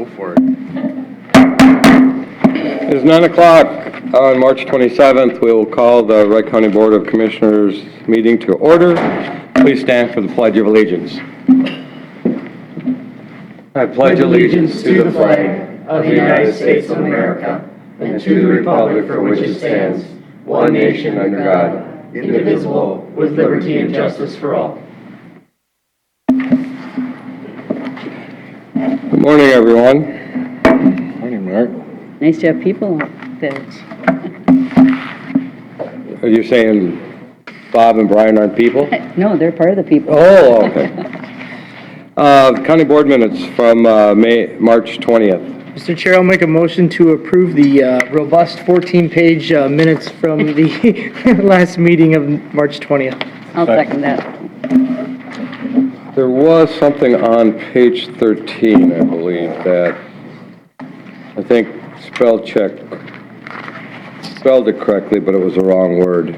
Go for it. It's 9 o'clock on March 27th. We will call the Wright County Board of Commissioners meeting to order. Please stand for the Pledge of Allegiance. I pledge allegiance to the flag of the United States of America and to the republic for which it stands, one nation under God, indivisible, with liberty and justice for all. Good morning, everyone. Good morning, Mark. Nice to have people on there. Are you saying Bob and Brian aren't people? No, they're part of the people. Oh, okay. County board minutes from March 20th. Mr. Chair, I'll make a motion to approve the robust 14-page minutes from the last meeting of March 20th. I'll second that. There was something on page 13, I believe, that I think spelled it correctly, but it was the wrong word.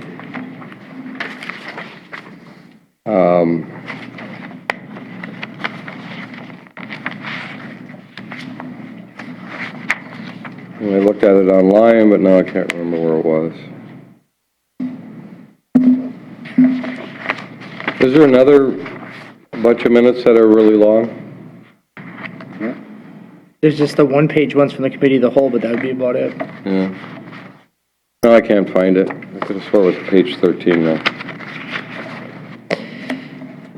I looked at it online, but now I can't remember where it was. Is there another bunch of minutes that are really long? There's just the one-page ones from the committee of the whole, but that would be about it. Yeah. No, I can't find it. I could have swore it was page 13 now.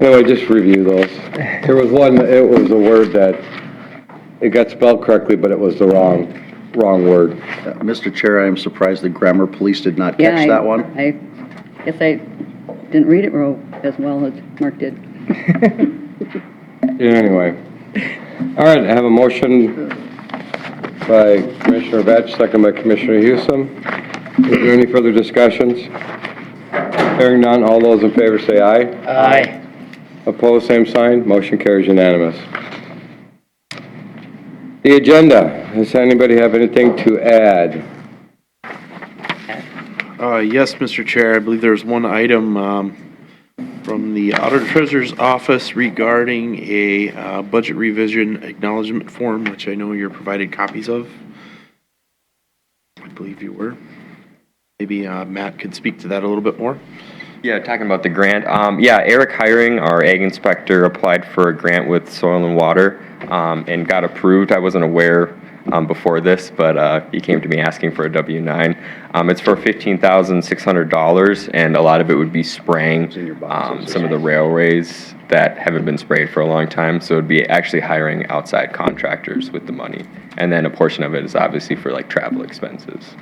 Anyway, just review those. There was one, it was a word that, it got spelled correctly, but it was the wrong word. Mr. Chair, I am surprised the grammar police did not catch that one. I guess I didn't read it as well as Mark did. Anyway. All right, I have a motion by Commissioner Vetch, second by Commissioner Hewsome. Is there any further discussions? Hearing none, all those in favor say aye. Aye. Opposed, same sign. Motion carries unanimous. The agenda. Does anybody have anything to add? Yes, Mr. Chair, I believe there's one item from the Auditor Treasurer's Office regarding a budget revision acknowledgement form, which I know you're provided copies of. I believe you were. Maybe Matt could speak to that a little bit more. Yeah, talking about the grant. Yeah, Eric Hiring, our ag inspector, applied for a grant with Soil and Water and got approved. I wasn't aware before this, but he came to me asking for a W-9. It's for $15,600, and a lot of it would be spraying some of the railways that haven't been sprayed for a long time. So it would be actually hiring outside contractors with the money, and then a portion of it is obviously for like travel expenses.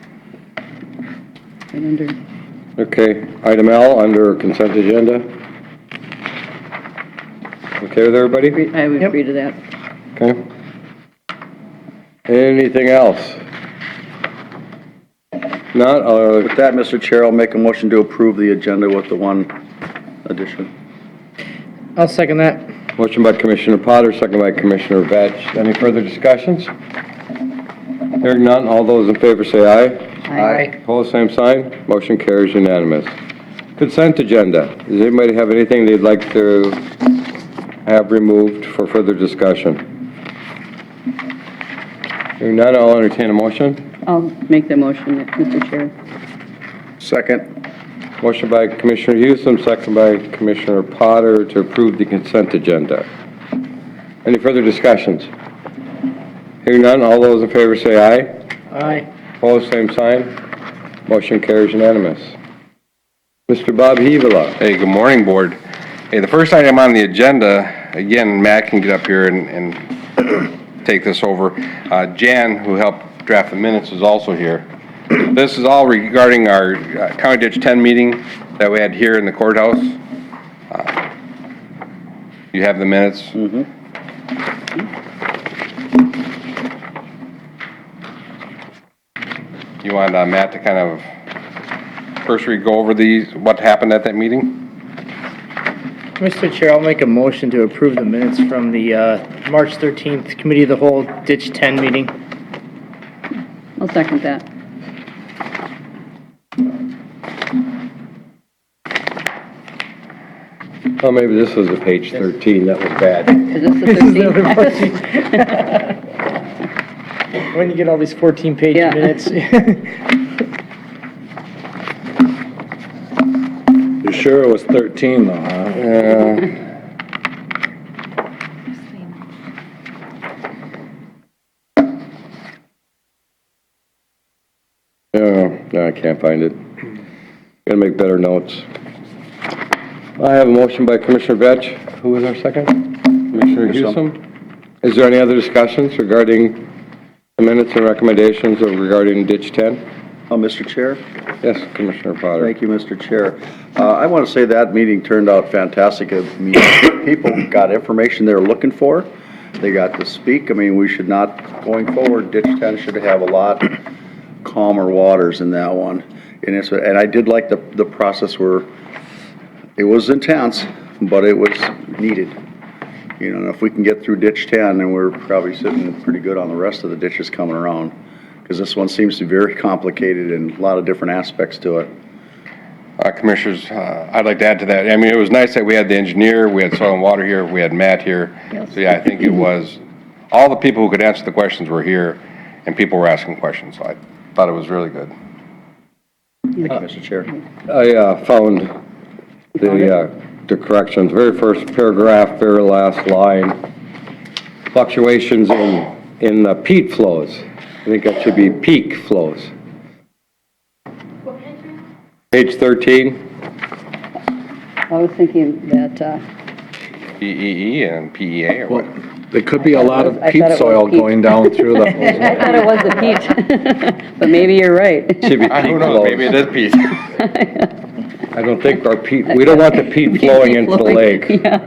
Okay, item L under consent agenda. Okay with everybody? I would agree to that. Okay. Anything else? Not, With that, Mr. Chair, I'll make a motion to approve the agenda with the one addition. I'll second that. motion by Commissioner Potter, second by Commissioner Vetch. Any further discussions? Hearing none, all those in favor say aye. Aye. Opposed, same sign. Motion carries unanimous. Consent agenda. Does anybody have anything they'd like to have removed for further discussion? Hearing none, I'll entertain a motion. I'll make the motion, Mr. Chair. Second. Motion by Commissioner Hewsome, second by Commissioner Potter to approve the consent agenda. Any further discussions? Hearing none, all those in favor say aye. Aye. Opposed, same sign. Motion carries unanimous. Mr. Bob Hevela. Hey, good morning, Board. Hey, the first item on the agenda, again, Matt can get up here and take this over. Jan, who helped draft the minutes, is also here. This is all regarding our County Ditch 10 meeting that we had here in the courthouse. You have the minutes? Mm-hmm. You want Matt to kind of first go over what happened at that meeting? Mr. Chair, I'll make a motion to approve the minutes from the March 13th Committee of the Whole Ditch 10 meeting. I'll second that. Oh, maybe this was a page 13. That was bad. Is this the 13th? When you get all these 14-page Yeah. minutes. You sure it was 13 though, huh? Yeah. No, I can't find it. Gotta make better notes. I have a motion by Commissioner Vetch. Who was our second? Commissioner Hewsome. Is there any other discussions regarding the minutes and recommendations regarding ditch 10? Mr. Chair? Yes, Commissioner Potter. Thank you, Mr. Chair. I want to say that meeting turned out fantastic. People got information they were looking for. They got to speak. I mean, we should not, going forward, ditch 10 should have a lot calmer waters in that one. And I did like the process where it was intense, but it was needed. You know, and if we can get through ditch 10, then we're probably sitting pretty good on the rest of the ditches coming around. Because this one seems to be very complicated and a lot of different aspects to it. Commissioners, I'd like to add to that. I mean, it was nice that we had the engineer, we had Soil and Water here, we had Matt here. Yes. So yeah, I think it was, all the people who could answer the questions were here, and people were asking questions, so I thought it was really good. Thank you, Mr. Chair. I found the corrections, very first paragraph, very last line. Fluctuations in the peat flows. I think that should be peak flows. Page 13. I was thinking that, PEE and PEA or Well, what? there could be a lot of I thought peat it was soil peat. going down through the. I thought it was the peat, but maybe you're right. Should be peak Who knows, flows. maybe it is Pete. I don't think our peat, we don't want the peat flowing into the lake. Yeah,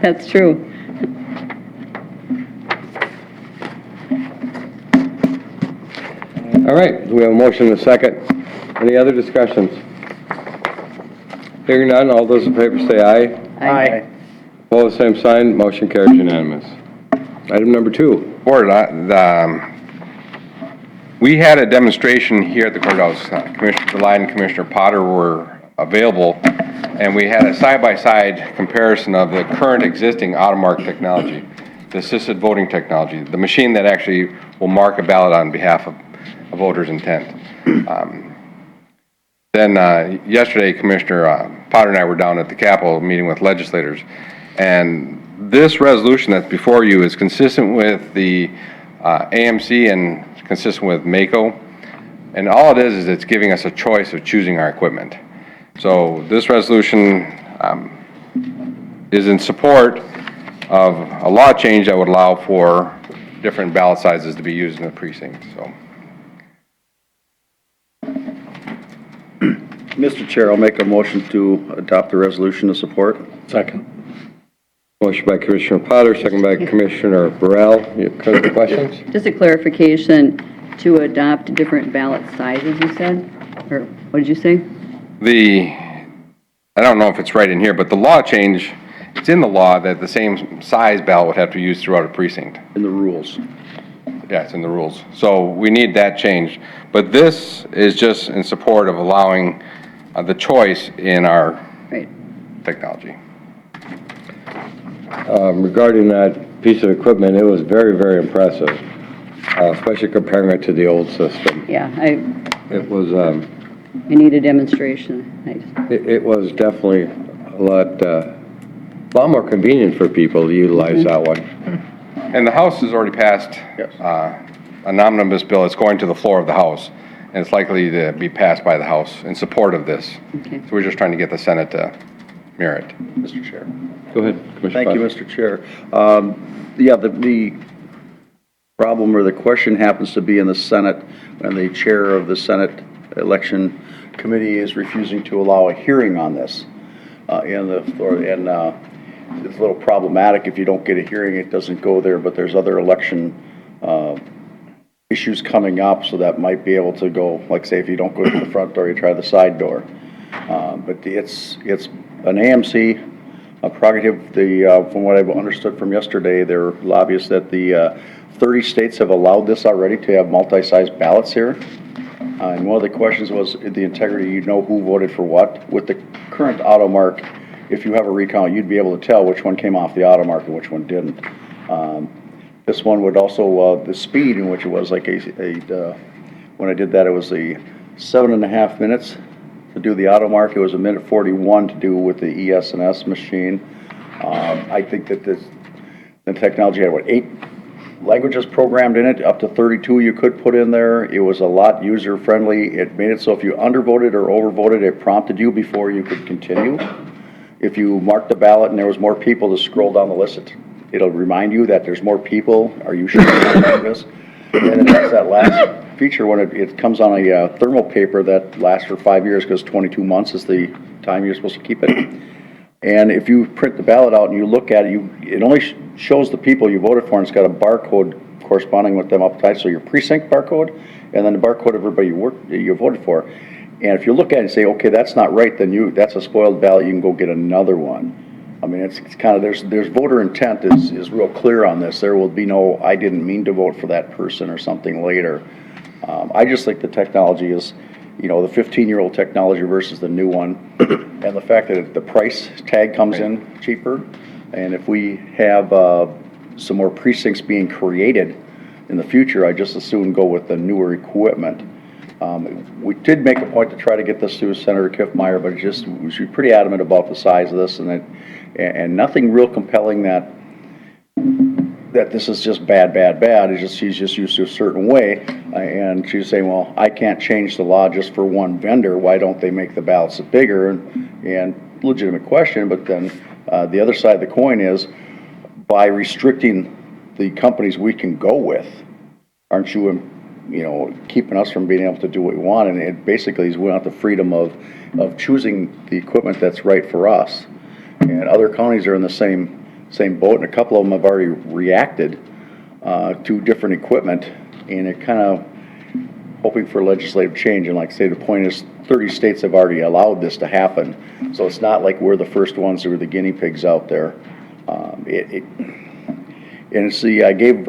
that's true. All right, we have a motion and a second. Any other discussions? Hearing none, all those in favor say aye. Aye. Opposed, same sign, motion carries unanimous. Item number 2. Board, we had a demonstration here at the courthouse. Commissioner Delide and Commissioner Potter were available, and we had a side-by-side comparison of the current existing AutoMark technology, the assisted voting technology, the machine that actually will mark a ballot on behalf of a voter's intent. Then yesterday, Commissioner Potter and I were down at the Capitol meeting with legislators, and this resolution that's before you is consistent with the AMC and consistent with MACO, and all it is it's giving us a choice of choosing our equipment. So this resolution is in support of a law change that would allow for different ballot sizes to be used in the precinct, so. Mr. Chair, I'll make a motion to adopt the resolution to support. Second. Motion by Commissioner Potter, second by Commissioner Burrell. You have questions? Just a clarification, to adopt different ballot sizes, you said? Or what did you say? I don't know if it's right in here, but the law change, it's in the law that the same size ballot would have to be used throughout a precinct. In the rules. Yeah, it's in the rules. So we need that change. But this is just in support of allowing the choice in our Right. technology. Regarding that piece of equipment, it was very, very impressive, especially comparing it to the old system. Yeah, It was, I need a demonstration. it was definitely a lot more convenient for people to utilize that one. And the House has already passed Yes. an omnibus bill. It's going to the floor of the House, and it's likely to be passed by the House in support of this. Okay. So we're just trying to get the Senate to mirror it. Mr. Chair. Go ahead, Commissioner Thank you, Potter. Mr. Chair. Yeah, the problem or the question happens to be in the Senate, and the chair of the Senate Election Committee is refusing to allow a hearing on this. It's a little problematic. If you don't get a hearing, it doesn't go there, but there's other election issues coming up, so that might be able to go, like say, if you don't go to the front door, you try the side door. But it's an AMC prerogative. From what I've understood from yesterday, they're lobbyists that the 30 states have allowed this already to have multi-size ballots here. And one of the questions was the integrity, you know who voted for what. With the current AutoMark, if you have a recount, you'd be able to tell which one came off the AutoMark and which one didn't. This one would also, the speed in which it was like when I did that, it was a 7.5 minutes to do the auto mark. It was 1:41 to do with the ES&S machine. I think that the technology had, 8 languages programmed in it, up to 32 you could put in there. It was a lot user-friendly. It made it so if you undervoted or overvoted, it prompted you before you could continue. If you marked the ballot and there was more people to scroll down the list, it'll remind you that there's more people. Are you sure you're not doing this? And then it has that last feature when it comes on a thermal paper that lasts for 5 years, because 22 months is the time you're supposed to keep it. And if you print the ballot out and you look at it, it only shows the people you voted for, and it's got a barcode corresponding with them up top, so your precinct barcode, and then the barcode of everybody you voted for. And if you look at it and say, okay, that's not right, then that's a spoiled ballot, you can go get another one. I mean, it's kind of, there's voter intent is real clear on this. There will be no, I didn't mean to vote for that person or something later. I just think the technology is, the 15-year-old technology versus the new one, and the fact that the price tag comes in cheaper. And if we have some more precincts being created in the future, I just as soon go with the newer equipment. We did make a point to try to get this through Senator Kiffmeyer, but she was pretty adamant about the size of this, and nothing real compelling that this is just bad. It's just she's just used to a certain way, and she's saying, well, I can't change the law just for one vendor. Why don't they make the ballots bigger? And legitimate question, but then the other side of the coin is, by restricting the companies we can go with, aren't you keeping us from being able to do what we want? And it basically is we want the freedom of choosing the equipment that's right for us. And other counties are in the same boat, and a couple of them have already reacted to different equipment, and it kind of hoping for legislative change. And like I say, the point is 30 states have already allowed this to happen, so it's not like we're the first ones who are the guinea pigs out there. I gave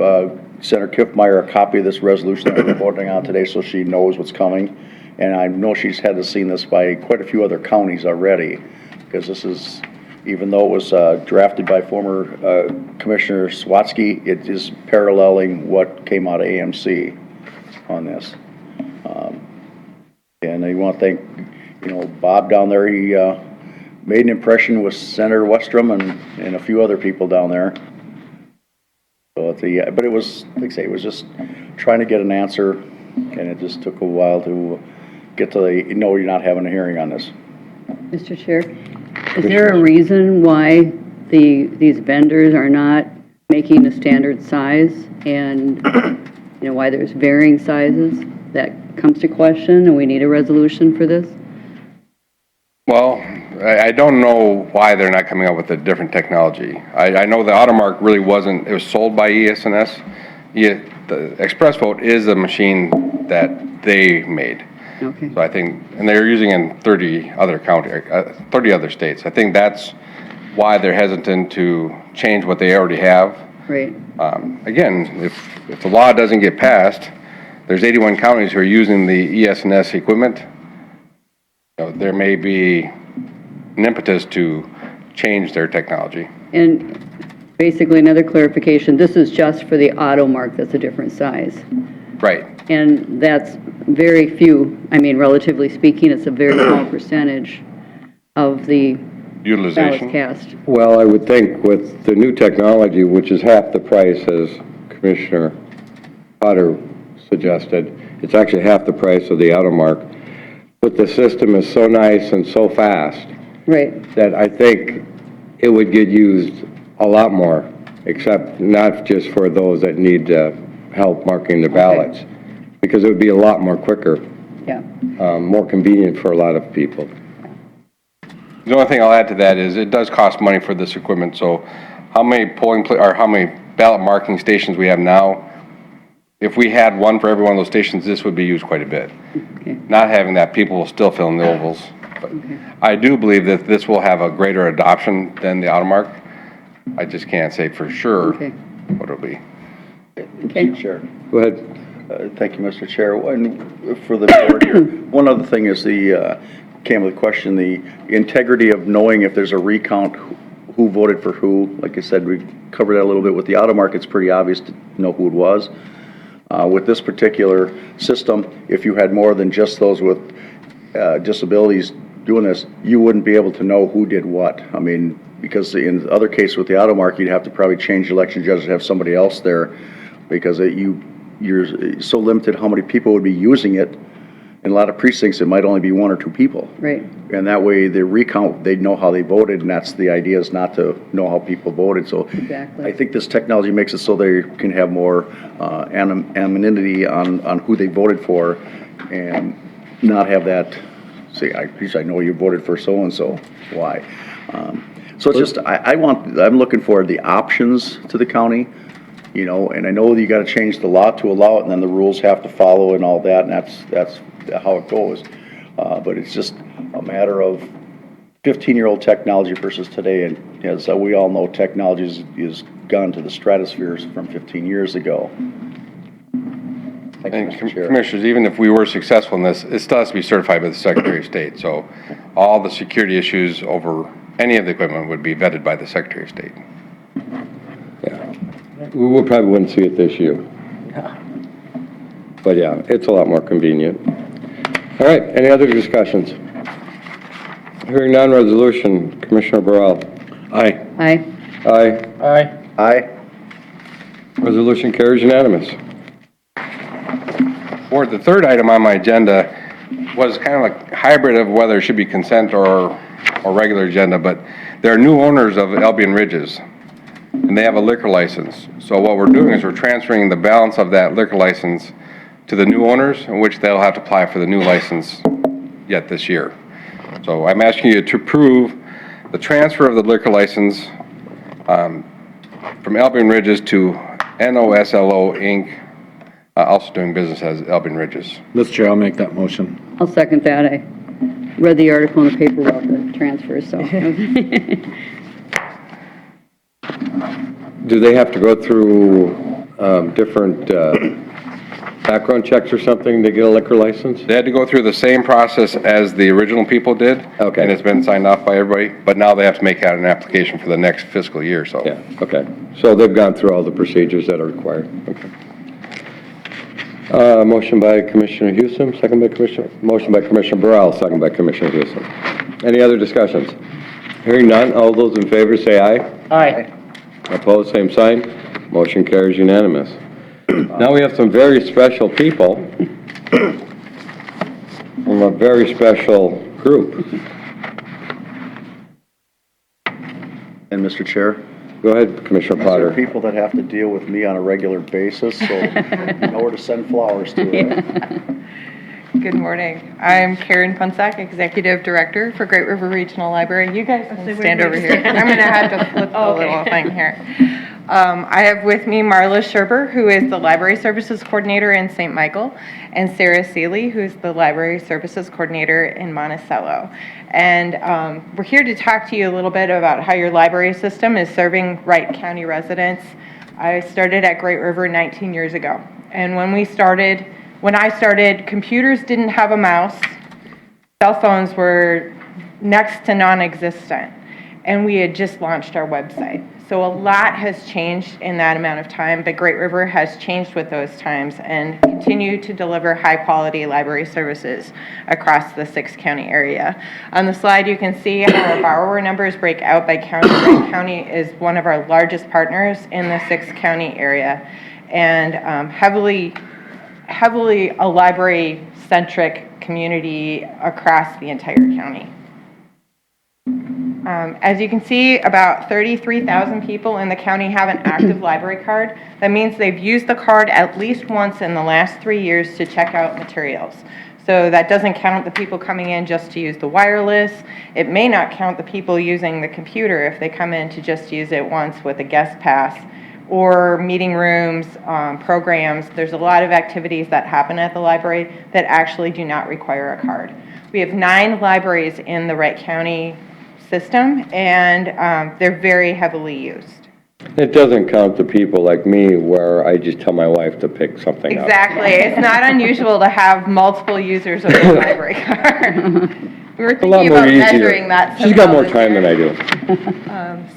Senator Kiffmeyer a copy of this resolution that we're voting on today, so she knows what's coming. And I know she's had to see this by quite a few other counties already, because this is, even though it was drafted by former Commissioner Swatsky, it is paralleling what came out of AMC on this. And I want to thank, Bob down there. He made an impression with Senator Westrom and a few other people down there. So but it was, like I say, it was just trying to get an answer, and it just took a while to get to you're not having a hearing on this. Mr. Chair, is there a reason why these vendors are not making a standard size, and why there's varying sizes? That comes to question, and we need a resolution for this? Well, I don't know why they're not coming up with a different technology. I know the AutoMark really wasn't, it was sold by ES&S. The Express Vote is a machine that they made. Okay. So I think, and they're using in 30 other states. I think that's why they're hesitant to change what they already have. Right. Again, if the law doesn't get passed, there's 81 counties who are using the ES&S equipment. There may be an impetus to change their technology. And basically, another clarification, this is just for the auto mark that's a different size. Right. And that's very few, relatively speaking, it's a very small percentage of the Utilization. ballots cast. Well, I would think with the new technology, which is half the price, as Commissioner Potter suggested, it's actually half the price of the auto mark. But the system is so nice and so fast. Right. That I think it would get used a lot more, except not just for those that need help marking their ballots, because it would be a lot more quicker, Yeah. more convenient for a lot of people. The only thing I'll add to that is it does cost money for this equipment. So how many how many ballot marking stations we have now, if we had one for every one of those stations, this would be used quite a bit. Okay. Not having that, people will still fill in the ovals. But I do believe that this will have a greater adoption than the AutoMark. I just can't say for sure what it'll be. Okay. Mr. Chair. Go ahead. Thank you, Mr. Chair. And for the board here, one other thing is came with a question, the integrity of knowing if there's a recount, who voted for who. Like I said, we covered that a little bit. With the auto market, it's pretty obvious to know who it was. With this particular system, if you had more than just those with disabilities doing this, you wouldn't be able to know who did what. I mean, because in other cases with the auto market, you'd have to probably change the election judges to have somebody else there, because you're so limited how many people would be using it. In a lot of precincts, it might only be one or two people. Right. And that way, the recount, they'd know how they voted, and that's the idea, is not to know how people voted. So Exactly. I think this technology makes it so they can have more anonymity on who they voted for, and not have that, say, geez, I know you voted for so-and-so, why? So it's just, I'm looking for the options to the county, you know, and I know that you gotta change the law to allow it, and then the rules have to follow and all that, and that's how it goes. But it's just a matter of 15-year-old technology versus today, and as we all know, technology is gone to the stratosphere from 15 years ago. Thank you, And Mr. Chair. Commissioners, even if we were successful in this, it still has to be certified by the Secretary of State. So all the security issues over any of the equipment would be vetted by the Secretary of State. Yeah. We probably wouldn't see it this year. But yeah, it's a lot more convenient. All right, any other discussions? Hearing none, resolution, Commissioner Burrell. Aye. Aye. Aye. Aye. Aye. Resolution carries unanimous. Board, the third item on my agenda was kind of like hybrid of whether it should be consent or regular agenda, but there are new owners of Albion Ridges, and they have a liquor license. So what we're doing is we're transferring the balance of that liquor license to the new owners, in which they'll have to apply for the new license yet this year. So I'm asking you to approve the transfer of the liquor license from Albion Ridges to NOSLO Inc., also doing business as Albion Ridges. Mr. Chair, I'll make that motion. I'll second that. I read the article in the paper about the transfer, so. Do they have to go through different background checks or something to get a liquor license? They had to go through the same process as the original people did. Okay. And it's been signed off by everybody, but now they have to make out an application for the next fiscal year, so. Yeah, okay. So they've gone through all the procedures that are required. Okay. Motion by Commissioner Houston, motion by Commissioner Burrell, second by Commissioner Houston. Any other discussions? Hearing none, all those in favor say aye. Aye. Opposed, same sign. Motion carries unanimous. Now we have some very special people from a very special group. And Mr. Chair? Go ahead, Commissioner These are Potter. people that have to deal with me on a regular basis, so know where to send flowers to, right? Good morning. I'm Karen Punsack, Executive Director for Great River Regional Library. You guys can stand over here. I'm going to have to flip the little thing here. I have with me Marla Sherber, who is the Library Services Coordinator in St. Michael, and Sarah Seeley, who's the Library Services Coordinator in Monticello. And we're here to talk to you a little bit about how your library system is serving Wright County residents. I started at Great River 19 years ago. And when I started, computers didn't have a mouse. Cell phones were next to non-existent. And we had just launched our website. So a lot has changed in that amount of time, but Great River has changed with those times and continue to deliver high-quality library services across the 6-county area. On the slide, you can see how our borrower numbers break out by county. Wright County is one of our largest partners in the 6-county area, and heavily a library-centric community across the entire county. As you can see, about 33,000 people in the county have an active library card. That means they've used the card at least once in the last 3 years to check out materials. So that doesn't count the people coming in just to use the wireless. It may not count the people using the computer if they come in to just use it once with a guest pass, or meeting rooms, programs. There's a lot of activities that happen at the library that actually do not require a card. We have 9 libraries in the Wright County system, and they're very heavily used. It doesn't count the people like me where I just tell my wife to pick something up. Exactly. It's not unusual to have multiple users of the library card. We were A lot thinking more about easier. measuring that. She's got somehow more this time year. than I do.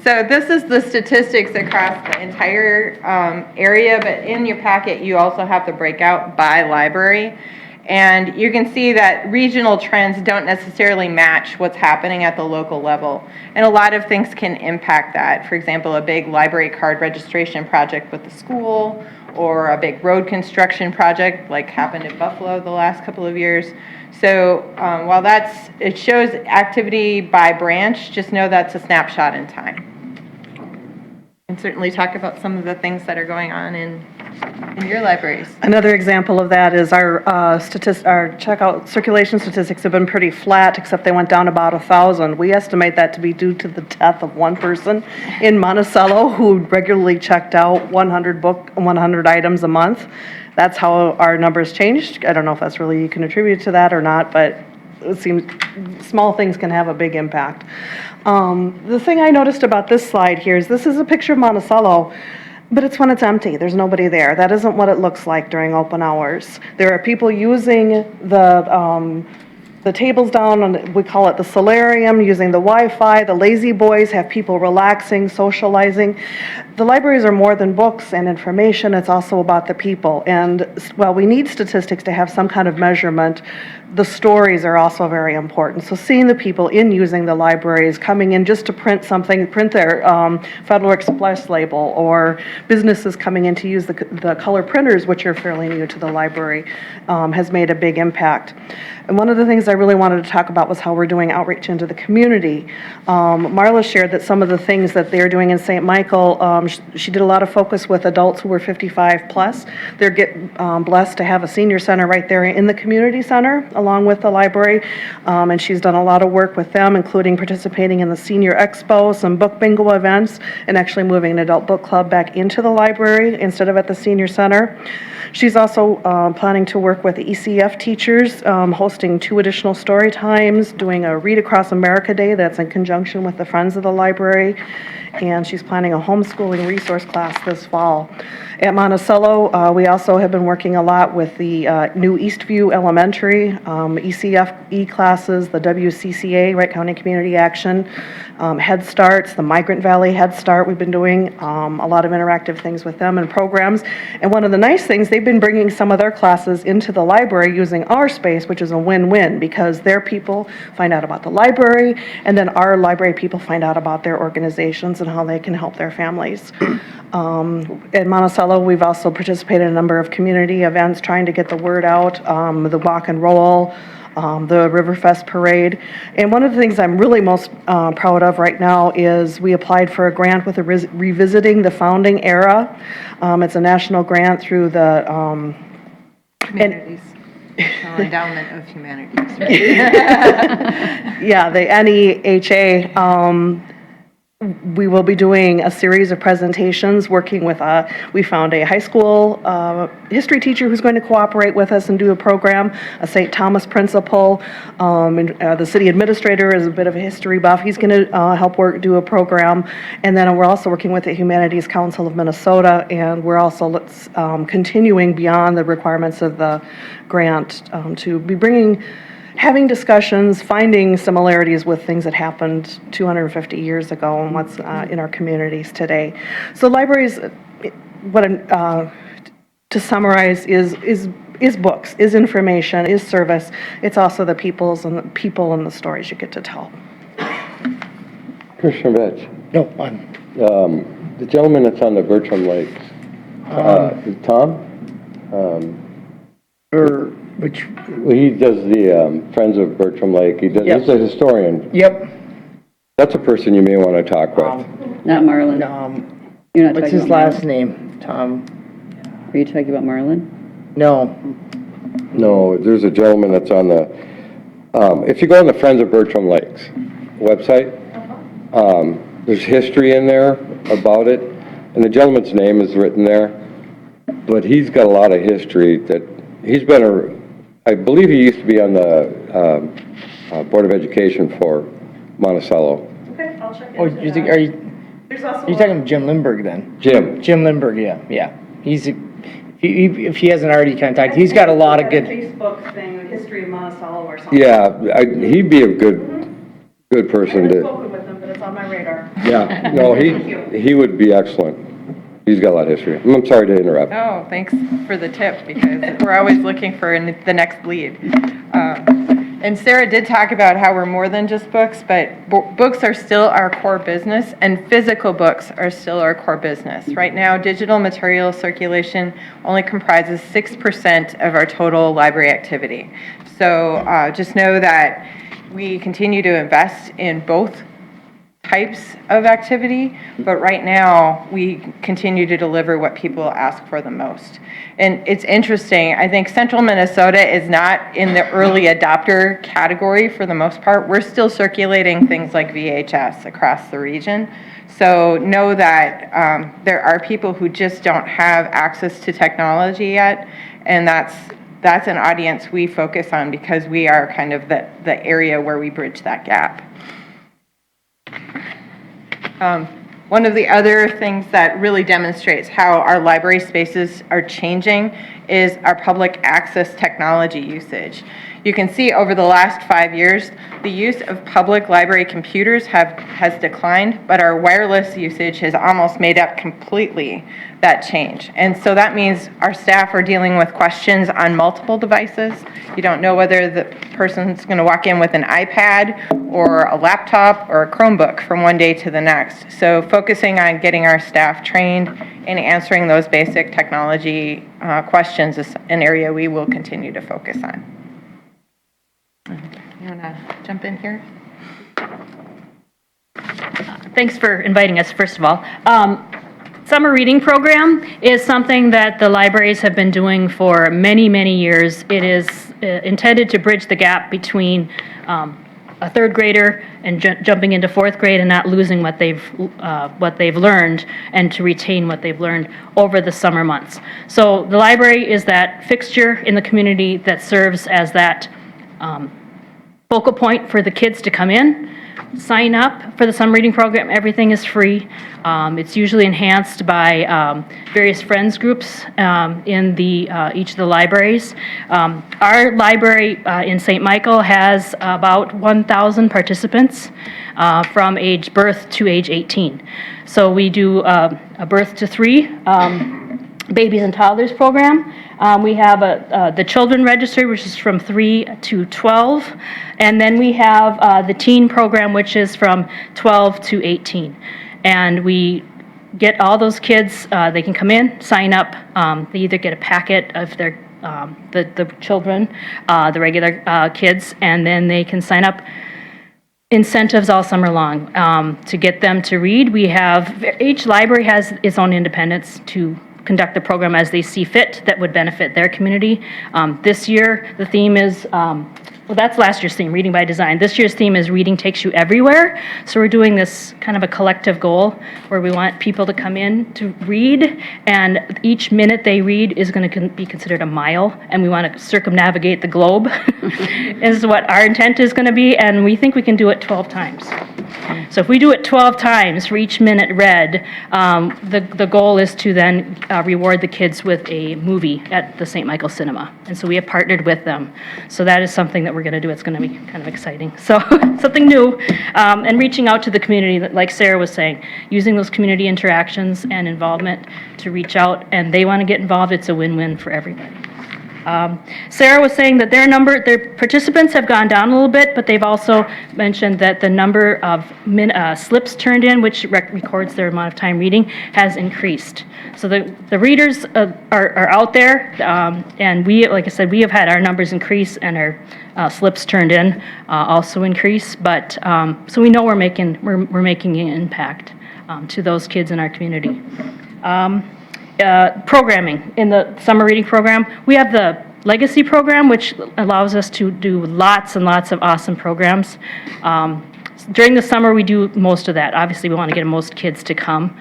So this is the statistics across the entire area, but in your packet, you also have the breakout by library. And you can see that regional trends don't necessarily match what's happening at the local level. And a lot of things can impact that. For example, a big library card registration project with the school, or a big road construction project like happened in Buffalo the last couple of years. So while it shows activity by branch, just know that's a snapshot in time. And certainly talk about some of the things that are going on in your libraries. Another example of that is our checkout circulation statistics have been pretty flat, except they went down about 1,000. We estimate that to be due to the death of one person in Monticello who regularly checked out 100 items a month. That's how our numbers changed. I don't know if that's really you can attribute to that or not, but it seems small things can have a big impact. The thing I noticed about this slide here is this is a picture of Monticello, but it's when it's empty. There's nobody there. That isn't what it looks like during open hours. There are people using the tables down, and we call it the solarium, using the Wi-Fi. The lazy boys have people relaxing, socializing. The libraries are more than books and information. It's also about the people. And while we need statistics to have some kind of measurement, the stories are also very important. So seeing the people in using the libraries, coming in just to print something, print their Federal Express label, or businesses coming in to use the color printers, which are fairly new to the library, has made a big impact. And one of the things I really wanted to talk about was how we're doing outreach into the community. Marla shared that some of the things that they're doing in St. Michael, she did a lot of focus with adults who were 55 plus. They're blessed to have a senior center right there in the community center, along with the library. And she's done a lot of work with them, including participating in the Senior Expo, some book bingo events, and actually moving an adult book club back into the library instead of at the senior center. She's also planning to work with the ECF teachers, hosting 2 additional story times, doing a Read Across America Day that's in conjunction with the Friends of the Library, and she's planning a homeschooling resource class this fall. At Monticello, we also have been working a lot with the new Eastview Elementary, ECF classes, the WCCA, Wright County Community Action, Head Starts, the Migrant Valley Head Start. We've been doing a lot of interactive things with them and programs. And one of the nice things, they've been bringing some of their classes into the library using our space, which is a win-win, because their people find out about the library, and then our library people find out about their organizations and how they can help their families. At Monticello, we've also participated in a number of community events trying to get the word out, the walk and roll, the Riverfest parade. And one of the things I'm really most proud of right now is we applied for a grant with Revisiting the Founding Era. It's a national grant through the Humanities. National Endowment of Humanities. yeah, the NEHA. We will be doing a series of presentations working with, we found a high school history teacher who's going to cooperate with us and do a program, a St. Thomas principal, and the city administrator is a bit of a history buff. He's going to help do a program. And then we're also working with the Humanities Council of Minnesota, and we're also continuing beyond the requirements of the grant to be having discussions, finding similarities with things that happened 250 years ago and what's in our communities today. So libraries, to summarize, is books, is information, is service. It's also the people and the stories you get to tell. Commissioner Vetch, No, the gentleman that's on the Bertram Lakes, is Tom? or which, Well, he does the Friends of Bertram Lake. He's a historian. yep. That's a person you may want to talk with. Not Marlin. You're not What's talking his about last Marlin? name? Tom? Are you talking about Marlin? No. No, there's a gentleman that's on the, if you go on the Friends of Bertram Lakes website, there's history in there about it, and the gentleman's name is written there, but he's got a lot of history that, he's been I believe he used to be on the Board of Education for Monticello. Oh, you think, are you, There's also. You're talking Jim Lindberg then? Jim? Jim Lindberg, yeah. If he hasn't already contacted, he's got a lot of good. Facebook thing, History of Monticello or something. Yeah, he'd be a good person I haven't to, spoken with him, but it's on my radar. yeah, no, he would be excellent. He's got a lot of history. I'm sorry to interrupt. Oh, thanks for the tip, because we're always looking for the next lead. And Sarah did talk about how we're more than just books, but books are still our core business, and physical books are still our core business. Right now, digital material circulation only comprises 6% of our total library activity. So just know that we continue to invest in both types of activity, but right now we continue to deliver what people ask for the most. And it's interesting, I think central Minnesota is not in the early adopter category for the most part. We're still circulating things like VHS across the region. So know that there are people who just don't have access to technology yet, and that's an audience we focus on because we are kind of the area where we bridge that gap. One of the other things that really demonstrates how our library spaces are changing is our public access technology usage. You can see over the last 5 years, the use of public library computers has declined, but our wireless usage has almost made up completely that change. And so that means our staff are dealing with questions on multiple devices. You don't know whether the person's going to walk in with an iPad or a laptop or a Chromebook from one day to the next. So focusing on getting our staff trained and answering those basic technology questions is an area we will continue to focus on. You want to jump in here? Thanks for inviting us, first of all. Summer reading program is something that the libraries have been doing for many, many years. It is intended to bridge the gap between a third grader and jumping into fourth grade and not losing what they've learned, and to retain what they've learned over the summer months. So the library is that fixture in the community that serves as that focal point for the kids to come in, sign up for the summer reading program. Everything is free. It's usually enhanced by various friends groups in each of the libraries. Our library in St. Michael has about 1,000 participants from age birth to age 18. So we do a birth to 3 babies and toddlers program. We have the children registry, which is from 3 to 12, and then we have the teen program, which is from 12 to 18. And we get all those kids, they can come in, sign up, they either get a packet of their the children, the regular kids, and then they can sign up incentives all summer long to get them to read. We have, each library has its own independence to conduct the program as they see fit that would benefit their community. This year, the theme is, well, that's last year's theme, Reading by Design. This year's theme is Reading Takes You Everywhere. So we're doing this kind of a collective goal where we want people to come in to read, and each minute they read is going to be considered a mile, and we want to circumnavigate the globe is what our intent is going to be, and we think we can do it 12 times. So if we do it 12 times for each minute read, the goal is to then reward the kids with a movie at the St. Michael Cinema. And so we have partnered with them. So that is something that we're going to do. It's going to be kind of exciting. So something new, and reaching out to the community, like Sarah was saying, using those community interactions and involvement to reach out, and they want to get involved. It's a win-win for everybody. Sarah was saying that their participants have gone down a little bit, but they've also mentioned that the number of slips turned in, which records their amount of time reading, has increased. So the readers are out there, and we, like I said, we have had our numbers increase and our slips turned in also increase. But so we know we're making an impact to those kids in our community. Programming in the summer reading program, we have the legacy program, which allows us to do lots and lots of awesome programs. During the summer, we do most of that. Obviously, we want to get most kids to come.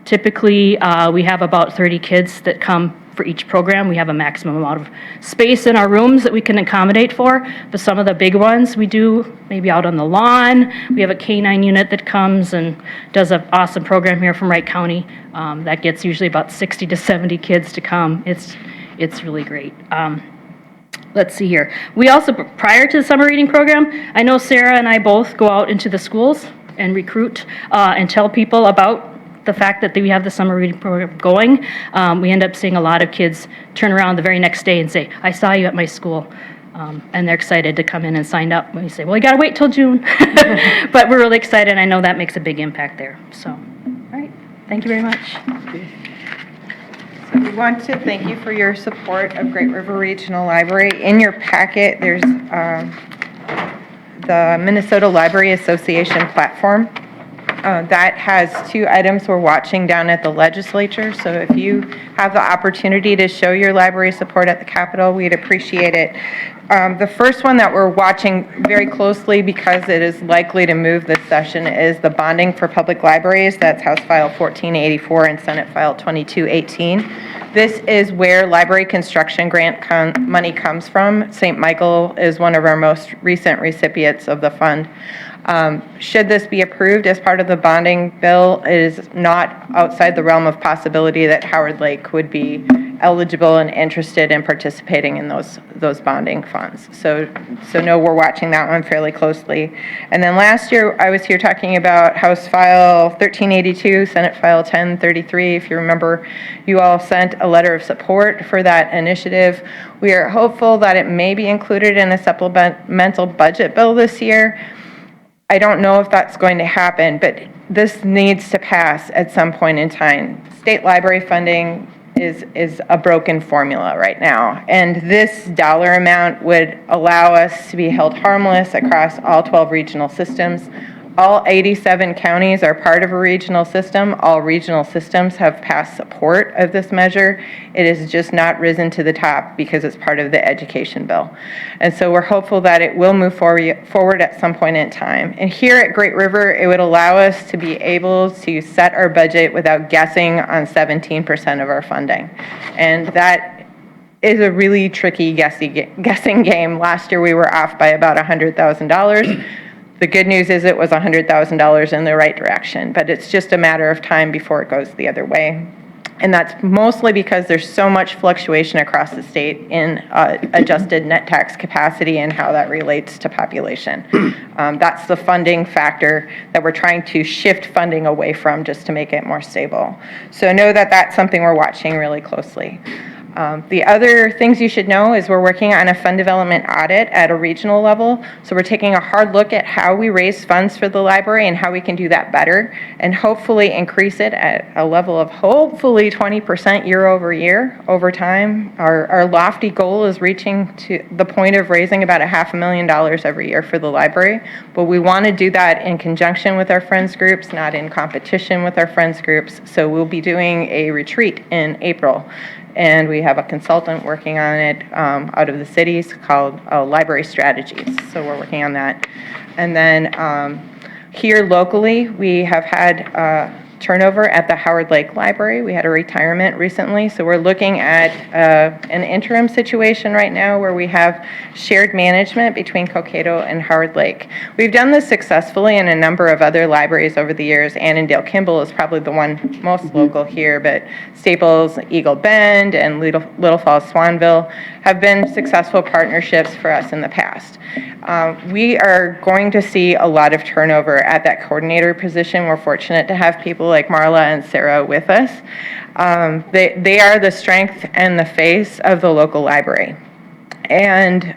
Typically, we have about 30 kids that come for each program. We have a maximum amount of space in our rooms that we can accommodate for, but some of the big ones we do maybe out on the lawn. We have a K-9 unit that comes and does an awesome program here from Wright County. That gets usually about 60 to 70 kids to come. It's really great. Let's see here. We also, prior to the summer reading program, I know Sarah and I both go out into the schools and recruit and tell people about the fact that we have the summer reading program going. We end up seeing a lot of kids turn around the very next day and say, I saw you at my school. And they're excited to come in and sign up. And we say, well, you got to wait till June. But we're really excited. I know that makes a big impact there. So, all right. Thank you very much. So we want to thank you for your support of Great River Regional Library. In your packet, there's the Minnesota Library Association platform. That has 2 items we're watching down at the legislature. So if you have the opportunity to show your library support at the Capitol, we'd appreciate it. The first one that we're watching very closely because it is likely to move this session is the bonding for public libraries. That's House File 1484 and Senate File 2218. This is where library construction grant money comes from. St. Michael is one of our most recent recipients of the fund. Should this be approved as part of the bonding bill, it is not outside the realm of possibility that Howard Lake would be eligible and interested in participating in those bonding funds. So no, we're watching that one fairly closely. And then last year, I was here talking about House File 1382, Senate File 1033. If you remember, you all sent a letter of support for that initiative. We are hopeful that it may be included in a supplemental budget bill this year. I don't know if that's going to happen, but this needs to pass at some point in time. State library funding is a broken formula right now, and this dollar amount would allow us to be held harmless across all 12 regional systems. All 87 counties are part of a regional system. All regional systems have passed support of this measure. It has just not risen to the top because it's part of the education bill. And so we're hopeful that it will move forward at some point in time. And here at Great River, it would allow us to be able to set our budget without guessing on 17% of our funding. And that is a really tricky guessing game. Last year, we were off by about $100,000. The good news is it was $100,000 in the right direction, but it's just a matter of time before it goes the other way. And that's mostly because there's so much fluctuation across the state in adjusted net tax capacity and how that relates to population. That's the funding factor that we're trying to shift funding away from just to make it more stable. So know that that's something we're watching really closely. The other things you should know is we're working on a fund development audit at a regional level. So we're taking a hard look at how we raise funds for the library and how we can do that better and hopefully increase it at a level of hopefully 20% year over year over time. Our lofty goal is reaching to the point of raising about $500,000 every year for the library. But we want to do that in conjunction with our friends groups, not in competition with our friends groups. So we'll be doing a retreat in April. And we have a consultant working on it out of the cities called Library Strategies. So we're working on that. And then here locally, we have had turnover at the Howard Lake Library. We had a retirement recently. So we're looking at an interim situation right now where we have shared management between Cokato and Howard Lake. We've done this successfully in a number of other libraries over the years. Annandale Kimball is probably the one most local here, but Staples, Eagle Bend, and Little Falls, Swanville have been successful partnerships for us in the past. We are going to see a lot of turnover at that coordinator position. We're fortunate to have people like Marla and Sarah with us. They are the strength and the face of the local library. And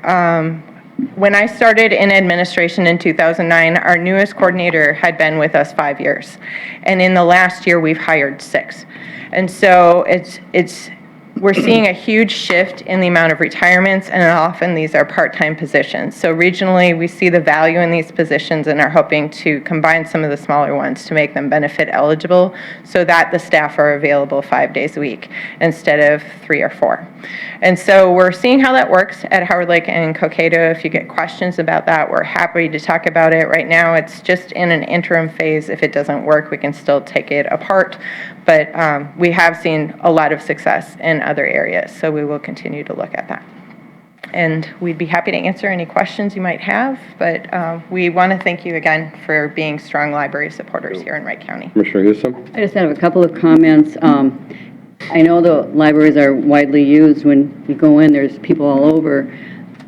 when I started in administration in 2009, our newest coordinator had been with us 5 years. And in the last year, we've hired 6. And so we're seeing a huge shift in the amount of retirements, and often these are part-time positions. So regionally, we see the value in these positions and are hoping to combine some of the smaller ones to make them benefit eligible so that the staff are available 5 days a week instead of 3 or 4. And so we're seeing how that works at Howard Lake and Cokato. If you get questions about that, we're happy to talk about it. Right now, it's just in an interim phase. If it doesn't work, we can still take it apart. But we have seen a lot of success in other areas, so we will continue to look at that. And we'd be happy to answer any questions you might have, but we want to thank you again for being strong library supporters here in Wright County. Commissioner Houston? I just have a couple of comments. I know the libraries are widely used. When you go in, there's people all over.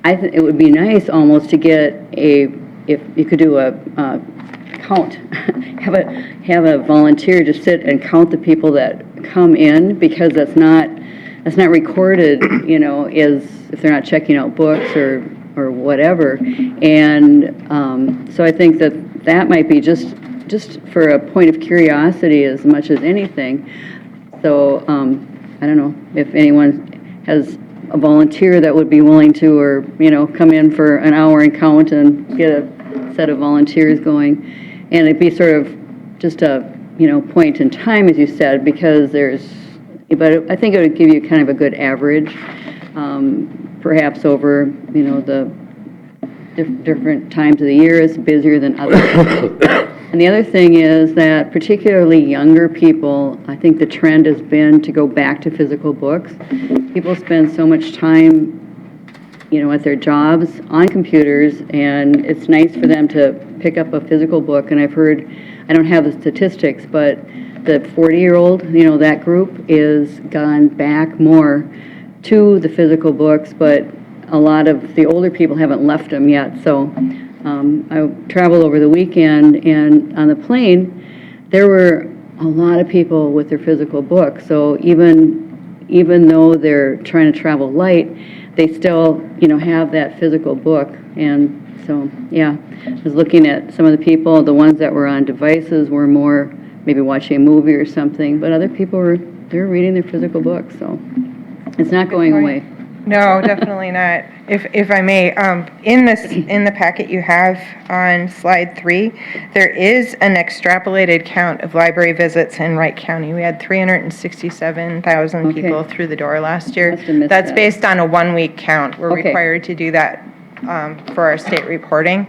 I think it would be nice almost to get if you could do a count, have a volunteer just sit and count the people that come in, because that's not recorded, you know, if they're not checking out books or whatever. And so I think that might be just for a point of curiosity as much as anything. So I don't know if anyone has a volunteer that would be willing to, or, you know, come in for an hour and count and get a set of volunteers going. And it'd be sort of just a, you know, point in time, as you said, because but I think it would give you kind of a good average, perhaps over, you know, the different times of the year is busier than others. And the other thing is that particularly younger people, I think the trend has been to go back to physical books. People spend so much time, you know, at their jobs on computers, and it's nice for them to pick up a physical book. And I've heard, I don't have the statistics, but the 40-year-old, you know, that group is gone back more to the physical books, but a lot of the older people haven't left them yet. So I traveled over the weekend, and on the plane, there were a lot of people with their physical books. So even though they're trying to travel light, they still, you know, have that physical book. And so, yeah, I was looking at some of the people, the ones that were on devices were more maybe watching a movie or something, but other people they're reading their physical books, so it's not going away. No, definitely not. If I may, in the packet you have on slide 3, there is an extrapolated count of library visits in Wright County. We had 367,000 people through the door last year. Must have missed That's that. based on a 1-week count. We're Okay. required to do that for our state reporting.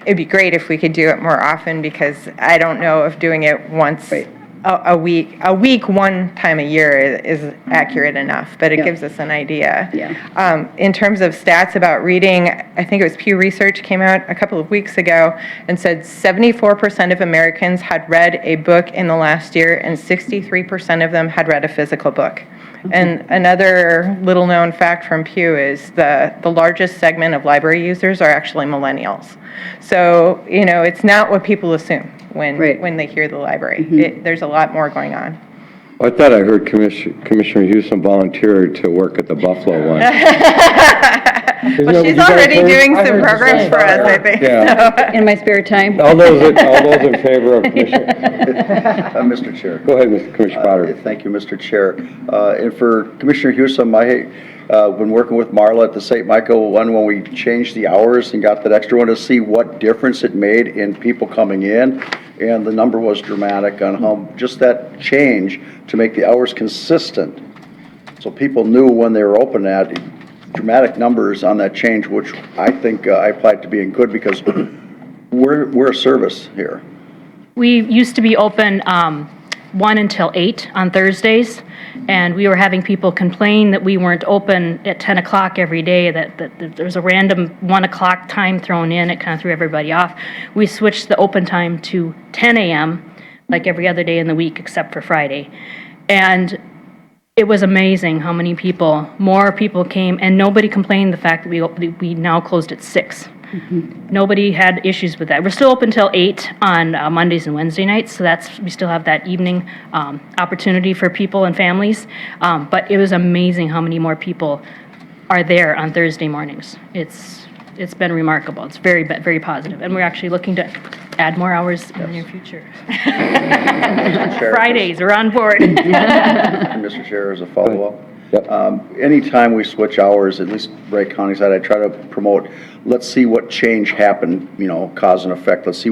It'd be great if we could do it more often, because I don't know if doing it once a week, one time a year is accurate enough, but it gives us an idea. Yeah. In terms of stats about reading, I think it was Pew Research came out a couple of weeks ago and said 74% of Americans had read a book in the last year, and 63% of them had read a physical book. And another little known fact from Pew is the largest segment of library users are actually millennials. So, you know, it's not what people assume when they hear the library. There's a lot more going on. I thought I heard Commissioner Houston volunteer to work at the Buffalo one. Well, she's already doing some programs for us, I think. Yeah. In my spare time. All those in favor of Commissioner? Mr. Chair. Go ahead, Mr. Commissioner Potter. Thank you, Mr. Chair. And for Commissioner Houston, I've been working with Marla at the St. Michael one when we changed the hours and got that extra one to see what difference it made in people coming in. And the number was dramatic on how just that change to make the hours consistent. So people knew when they were open at dramatic numbers on that change, which I think I applied to being good, because we're a service here. We used to be open 1 until 8 on Thursdays, and we were having people complain that we weren't open at 10 o'clock every day, that there was a random 1 o'clock time thrown in. It kind of threw everybody off. We switched the open time to 10 a.m., like every other day in the week except for Friday. And it was amazing how many more people came, and nobody complained the fact that we now closed at 6. Nobody had issues with that. We're still open till 8 on Mondays and Wednesday nights, so we still have that evening opportunity for people and families. But it was amazing how many more people are there on Thursday mornings. It's been remarkable. It's very, very positive, and we're actually looking to add more hours in the near future. Fridays, we're on board. Mr. Chair, as a follow-up. Anytime we switch hours, at least Wright County side, I try to promote, let's see what change happened, you know, cause and effect. Let's see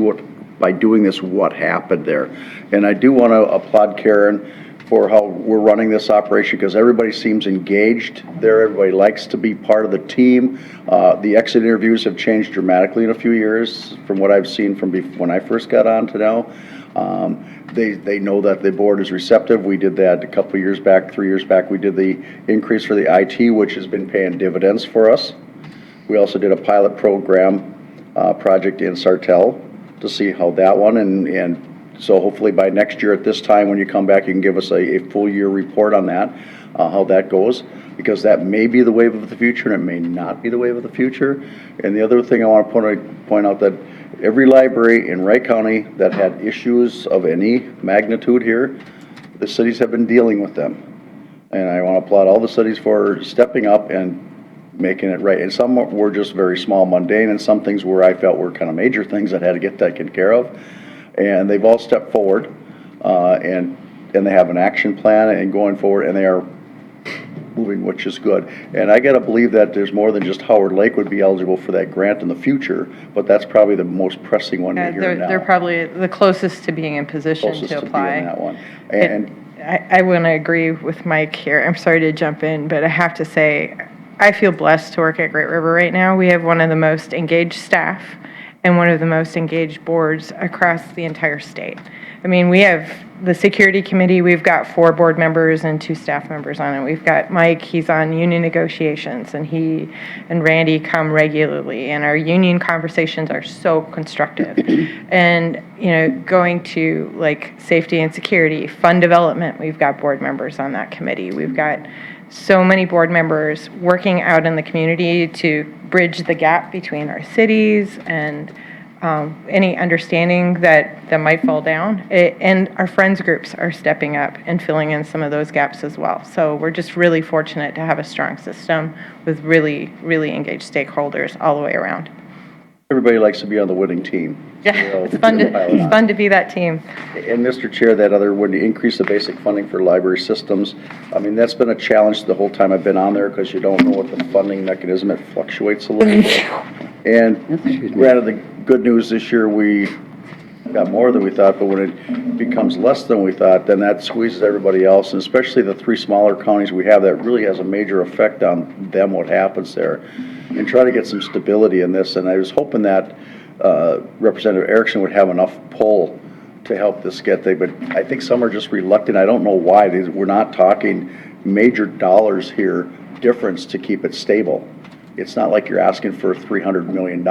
by doing this, what happened there. And I do want to applaud Karen for how we're running this operation, because everybody seems engaged there. Everybody likes to be part of the team. The exit interviews have changed dramatically in a few years from what I've seen from when I first got on to now. They know that the board is receptive. We did that a couple years back, 3 years back. We did the increase for the IT, which has been paying dividends for us. We also did a pilot program project in Sartell to see how that one, and so hopefully by next year at this time, when you come back, you can give us a full year report on that, how that goes, because that may be the wave of the future and it may not be the wave of the future. And the other thing I want to point out that every library in Wright County that had issues of any magnitude here, the cities have been dealing with them. And I want to applaud all the cities for stepping up and making it right. And some were just very small, mundane, and some things where I felt were kind of major things that had to get taken care of. And they've all stepped forward, and they have an action plan and going forward, and they are moving, which is good. And I gotta believe that there's more than just Howard Lake would be eligible for that grant in the future, but that's probably the most pressing one we hear now. They're probably the closest to being in position Closest to be apply. in that one. And I want to agree with Mike here. I'm sorry to jump in, but I have to say, I feel blessed to work at Great River right now. We have one of the most engaged staff and one of the most engaged boards across the entire state. I mean, we have the security committee, we've got 4 board members and 2 staff members on it. We've got Mike, he's on union negotiations, and he and Randy come regularly, and our union conversations are so constructive. And, you know, going to like safety and security, fund development, we've got board members on that committee. We've got so many board members working out in the community to bridge the gap between our cities and any understanding that might fall down. And our friends groups are stepping up and filling in some of those gaps as well. So we're just really fortunate to have a strong system with really, really engaged stakeholders all the way around. everybody likes to be on the winning team. Yeah, it's fun to be that team. And Mr. Chair, when you increase the basic funding for library systems, I mean, that's been a challenge the whole time I've been on there because you don't know what the funding mechanism, it fluctuates a little bit. And granted, the good news this year, we got more than we thought, but when it becomes less than we thought, then that squeezes everybody else, and especially the 3 smaller counties we have, that really has a major effect on them, what happens there. And try to get some stability in this, and I was hoping that Representative Erickson would have enough pull to help this get there, but I think some are just reluctant. I don't know why. We're not talking major dollars here, difference to keep it stable. It's not like you're asking for $300 million.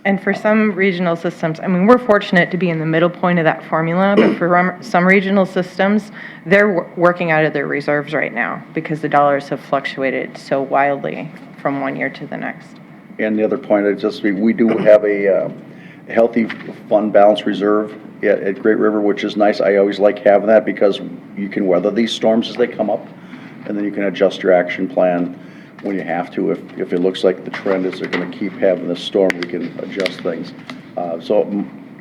And for some regional systems, I mean, we're fortunate to be in the middle point of that formula, but for some regional systems, they're working out of their reserves right now because the dollars have fluctuated so wildly from one year to the next. And the other point is just we do have a healthy fund balance reserve at Great River, which is nice. I always like having that because you can weather these storms as they come up, and then you can adjust your action plan when you have to. If it looks like the trend is they're going to keep having this storm, we can adjust things. So,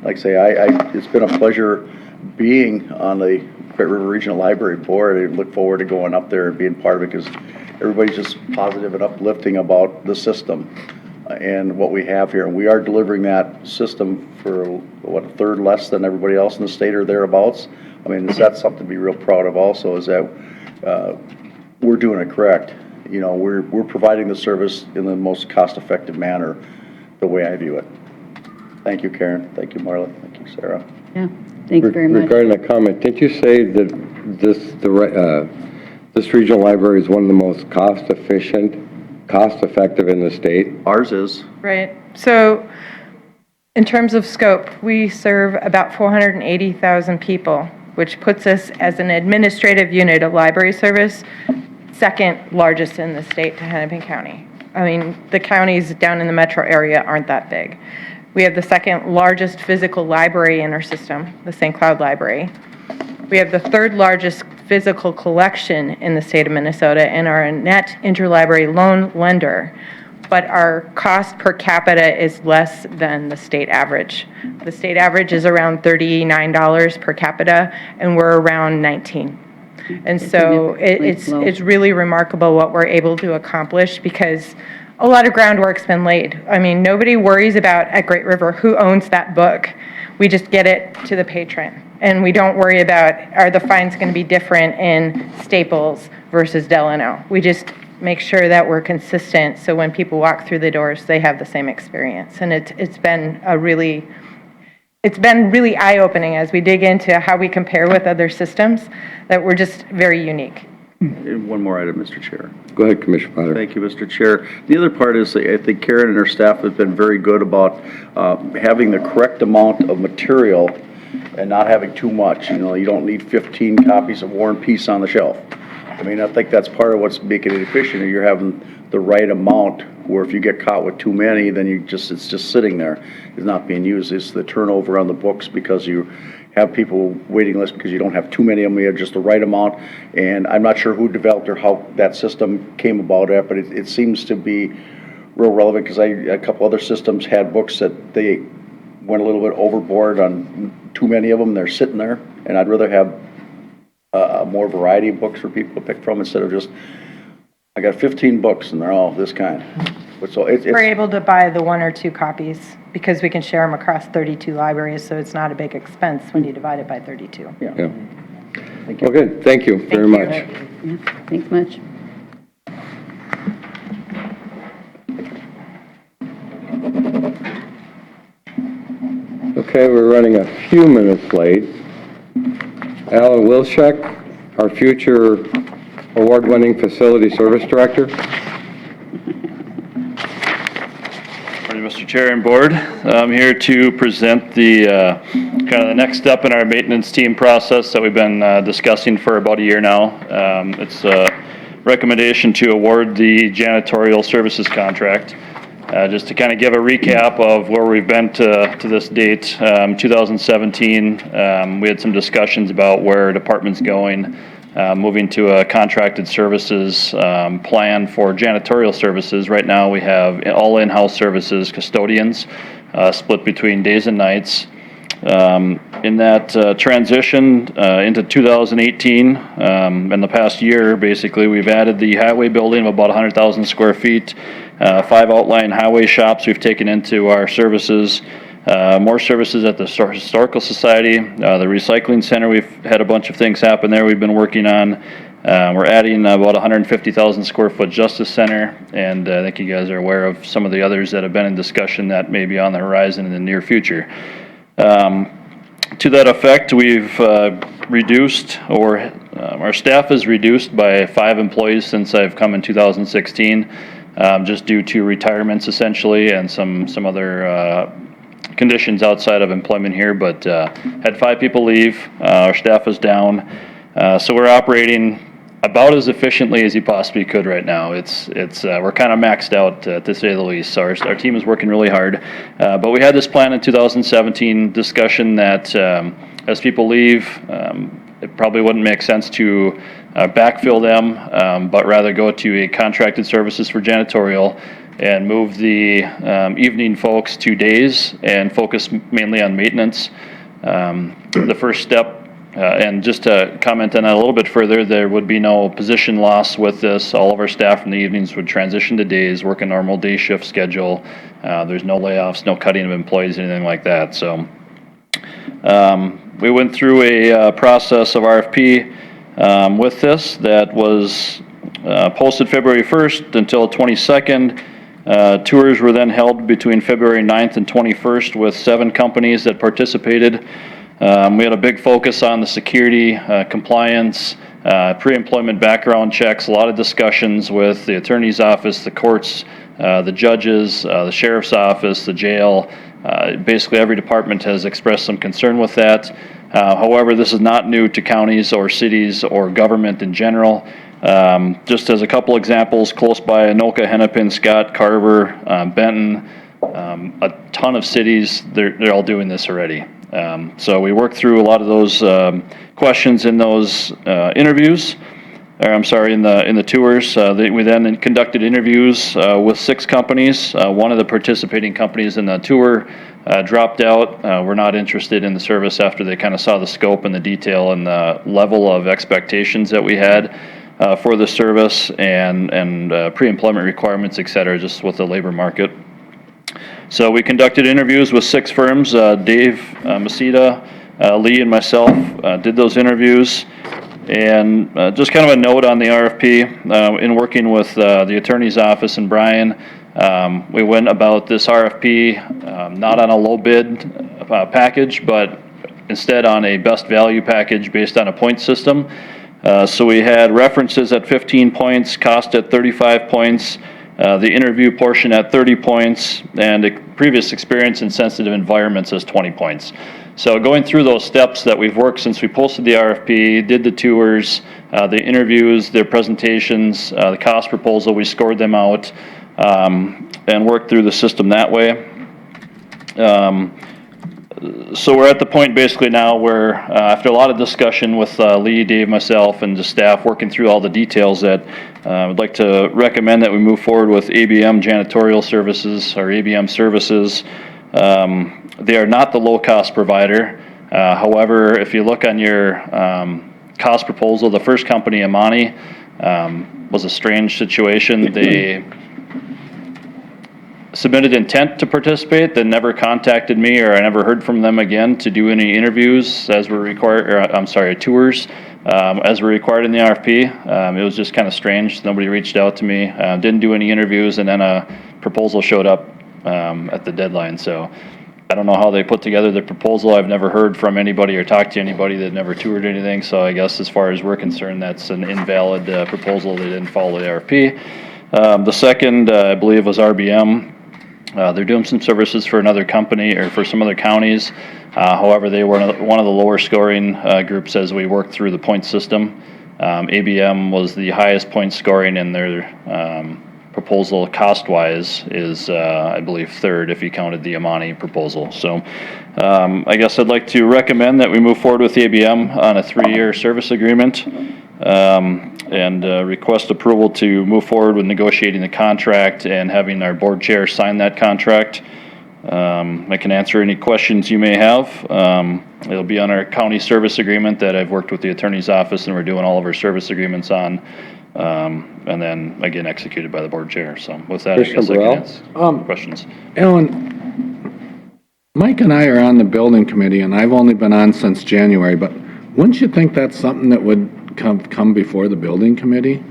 like I say, it's been a pleasure being on the Great River Regional Library Board. I look forward to going up there and being part of it because everybody's just positive and uplifting about the system and what we have here. And we are delivering that system for, what, a third less than everybody else in the state or thereabouts. I mean, that's something to be real proud of also, is that we're doing it correct. You know, we're providing the service in the most cost-effective manner, the way I view it. Thank you, Karen. Thank you, Marla. Thank you, Sarah. Yeah, thank you very much. Regarding the comment, didn't you say that this regional library is one of the most cost-efficient, cost-effective in the state? Ours is. Right. So in terms of scope, we serve about 480,000 people, which puts us as an administrative unit of library service, second largest in the state to Hennepin County. I mean, the counties down in the metro area aren't that big. We have the second largest physical library in our system, the St. Cloud Library. We have the third largest physical collection in the state of Minnesota and are a net interlibrary loan lender, but our cost per capita is less than the state average. The state average is around $39 per capita, and we're around $19. And so it's really remarkable what we're able to accomplish because a lot of groundwork's been laid. I mean, nobody worries about at Great River who owns that book. We just get it to the patron. And we don't worry about, are the fines going to be different in Staples versus Delano? We just make sure that we're consistent so when people walk through the doors, they have the same experience. And it's been a really, it's been really eye-opening as we dig into how we compare with other systems, that we're just very unique. And one more item, Mr. Chair. Go ahead, Commissioner Potter. Thank you, Mr. Chair. The other part is, I think Karen and her staff have been very good about having the correct amount of material and not having too much. You know, you don't need 15 copies of War and Peace on the shelf. I mean, I think that's part of what's making it efficient. You're having the right amount, where if you get caught with too many, then it's just sitting there. It's not being used. It's the turnover on the books because you have people waiting list because you don't have too many of them. You have just the right amount. And I'm not sure who developed or how that system came about it, but it seems to be real relevant because a couple other systems had books that they went a little bit overboard on too many of them. They're sitting there, and I'd rather have a more variety of books for people to pick from instead of just, I got 15 books and they're all this kind. But so We're able to buy the 1 or 2 copies because we can share them across 32 libraries, so it's not a big expense when you divide it by 32. Yeah. Okay, thank you very much. Yeah, thanks much. Okay, we're running a few minutes late. Alan Wilczek, our future award-winning facility service director. Morning, Mr. Chair and Board. I'm here to present the kind of the next step in our maintenance team process that we've been discussing for about a year now. It's a recommendation to award the janitorial services contract. Just to kind of give a recap of where we've been to this date, 2017, we had some discussions about where department's going, moving to a contracted services plan for janitorial services. Right now we have all in-house services, custodians, split between days and nights. In that transition into 2018, in the past year, basically, we've added the highway building of about 100,000 square feet, 5 outlying highway shops we've taken into our services, more services at the Historical Society, the recycling center. We've had a bunch of things happen there we've been working on. We're adding about 150,000 square foot Justice Center, and I think you guys are aware of some of the others that have been in discussion that may be on the horizon in the near future. To that effect, we've reduced, or our staff is reduced by 5 employees since I've come in 2016, just due to retirements essentially and some other conditions outside of employment here, but had 5 people leave. Our staff is down, so we're operating about as efficiently as you possibly could right now. We're kind of maxed out, to say the least. So our team is working really hard. But we had this plan in 2017 discussion that as people leave, it probably wouldn't make sense to backfill them, but rather go to a contracted services for janitorial and move the evening folks to days and focus mainly on maintenance. The first step, and just to comment on that a little bit further, there would be no position loss with this. All of our staff in the evenings would transition to days, work a normal day shift schedule. There's no layoffs, no cutting of employees, anything like that. So we went through a process of RFP with this that was posted February 1st until 22nd. Tours were then held between February 9th and 21st with 7 companies that participated. We had a big focus on the security, compliance, pre-employment background checks, a lot of discussions with the attorney's office, the courts, the judges, the sheriff's office, the jail. Basically every department has expressed some concern with that. However, this is not new to counties or cities or government in general. Just as a couple examples, close by Anoka, Hennepin, Scott, Carver, Benton, a ton of cities, they're all doing this already. So we worked through a lot of those questions in those interviews, or I'm sorry, in the tours. We then conducted interviews with 6 companies. One of the participating companies in the tour dropped out. Were not interested in the service after they kind of saw the scope and the detail and the level of expectations that we had for the service and pre-employment requirements, et cetera, just with the labor market. So we conducted interviews with 6 firms. Dave Masita, Lee, and myself did those interviews. And just kind of a note on the RFP, in working with the attorney's office and Brian, we went about this RFP not on a low bid package, but instead on a best value package based on a point system. So we had references at 15 points, cost at 35 points, the interview portion at 30 points, and previous experience in sensitive environments as 20 points. So going through those steps that we've worked since we posted the RFP, did the tours, the interviews, their presentations, the cost proposal, we scored them out, and worked through the system that way. So we're at the point basically now where, after a lot of discussion with Lee, Dave, myself, and the staff working through all the details, that I'd like to recommend that we move forward with ABM Janitorial Services, or ABM Services. They are not the low-cost provider. However, if you look on your cost proposal, the first company, Amani, was a strange situation. They submitted intent to participate, then never contacted me, or I never heard from them again to do any interviews as were required, or tours as were required in the RFP. It was just kind of strange. Nobody reached out to me, didn't do any interviews, and then a proposal showed up at the deadline. So I don't know how they put together the proposal. I've never heard from anybody or talked to anybody that never toured anything. So I guess as far as we're concerned, that's an invalid proposal. They didn't follow the RFP. The second, I believe, was RBM. They're doing some services for another company or for some other counties. However, they were one of the lower scoring groups as we worked through the point system. ABM was the highest point scoring, and their proposal cost-wise is, I believe, third if you counted the Amani proposal. So I guess I'd like to recommend that we move forward with ABM on a 3-year service agreement. And request approval to move forward with negotiating the contract and having our board chair sign that contract. I can answer any questions you may have. It'll be on our county service agreement that I've worked with the attorney's office, and we're doing all of our service agreements on, and then again executed by the board chair. So with that, I guess I can answer questions. Ellen, Mike and I are on the building committee, and I've only been on since January, but wouldn't you think that's something that would come before the building committee?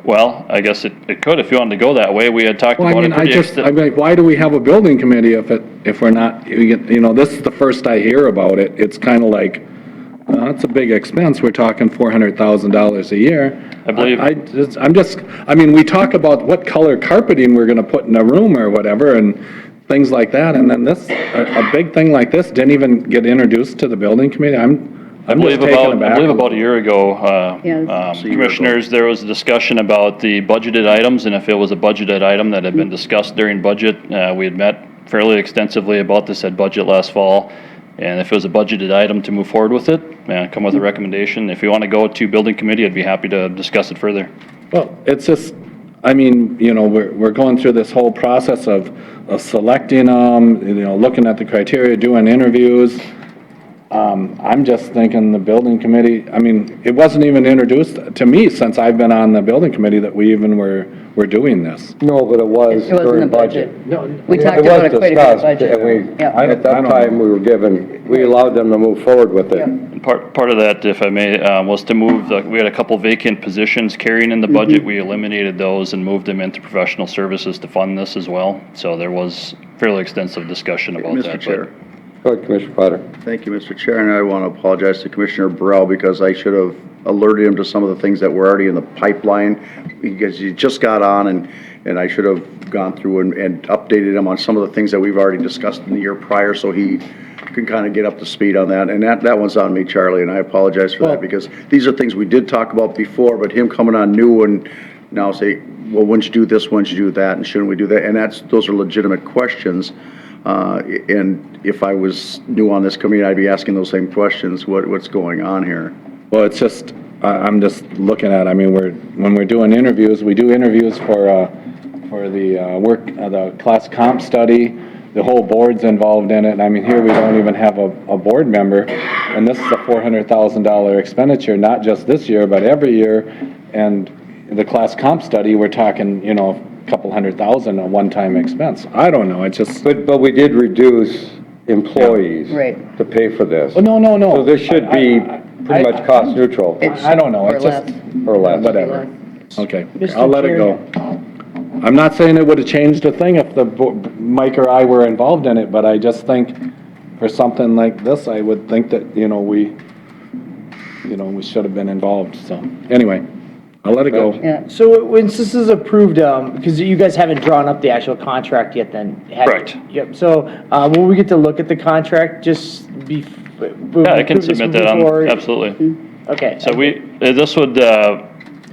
Well, I guess it could if you wanted to go that way. We had talked Well, about I mean, it. like, why do we have a building committee if we're not, this is the first I hear about it. It's kind of like, it's a big expense. We're talking $400,000 a year. I believe. I mean, we talk about what color carpeting we're gonna put in a room or whatever and things like that. And then a big thing like this didn't even get introduced to the building committee. I believe about a year ago, Yes. commissioners, there was a discussion about the budgeted items, and if it was a budgeted item that had been discussed during budget, we had met fairly extensively about this at budget last fall. And if it was a budgeted item to move forward with it, come with a recommendation. If you want to go to building committee, I'd be happy to discuss it further. Well, it's just, I mean, we're going through this whole process of selecting them, looking at the criteria, doing interviews. I'm just thinking the building committee, I mean, it wasn't even introduced to me since I've been on the building committee that we even were doing this. No, but it was It wasn't during a budget. We It talked was about it quite a bit of discussed, budget. and Yep. at that time, we allowed them to move forward with it. And part of that, if I may, was to move, we had a couple vacant positions carrying in the budget. We eliminated those and moved them into professional services to fund this as well. So there was fairly extensive discussion about that. Mr. Chair. Go ahead, Commissioner Potter. Thank you, Mr. Chair, and I want to apologize to Commissioner Burrell because I should have alerted him to some of the things that were already in the pipeline because he just got on and I should have gone through and updated him on some of the things that we've already discussed in the year prior so he can kind of get up to speed on that. And that one's on me, Charlie, and I apologize for that because these are things we did talk about before, but him coming on new and now say, well, wouldn't you do this, wouldn't you do that, and shouldn't we do that? And those are legitimate questions. And if I was new on this committee, I'd be asking those same questions. What's going on here? Well, it's just, I'm just looking at, I mean, when we're doing interviews, we do interviews for the class comp study. The whole board's involved in it. I mean, here we don't even have a board member. And this is a $400,000 expenditure, not just this year, but every year. And the class comp study, we're talking, couple $100,000 a one-time expense. I don't know, it's just. But we did reduce employees Right. to pay for this. Oh, no. So this should be pretty much cost neutral, I don't know, it's Or just. or less. Whatever. Okay, I'll let it go. I'm not saying it would have changed a thing if Mike or I were involved in it, but I just think for something like this, I would think that, we should have been involved, so, anyway, I'll let it go. Yeah. So once this is approved, because you guys haven't drawn up the actual contract yet then? have you? Correct. Yep, so, will we get to look at the contract just Yeah, I can submit that on, absolutely. Okay. So this would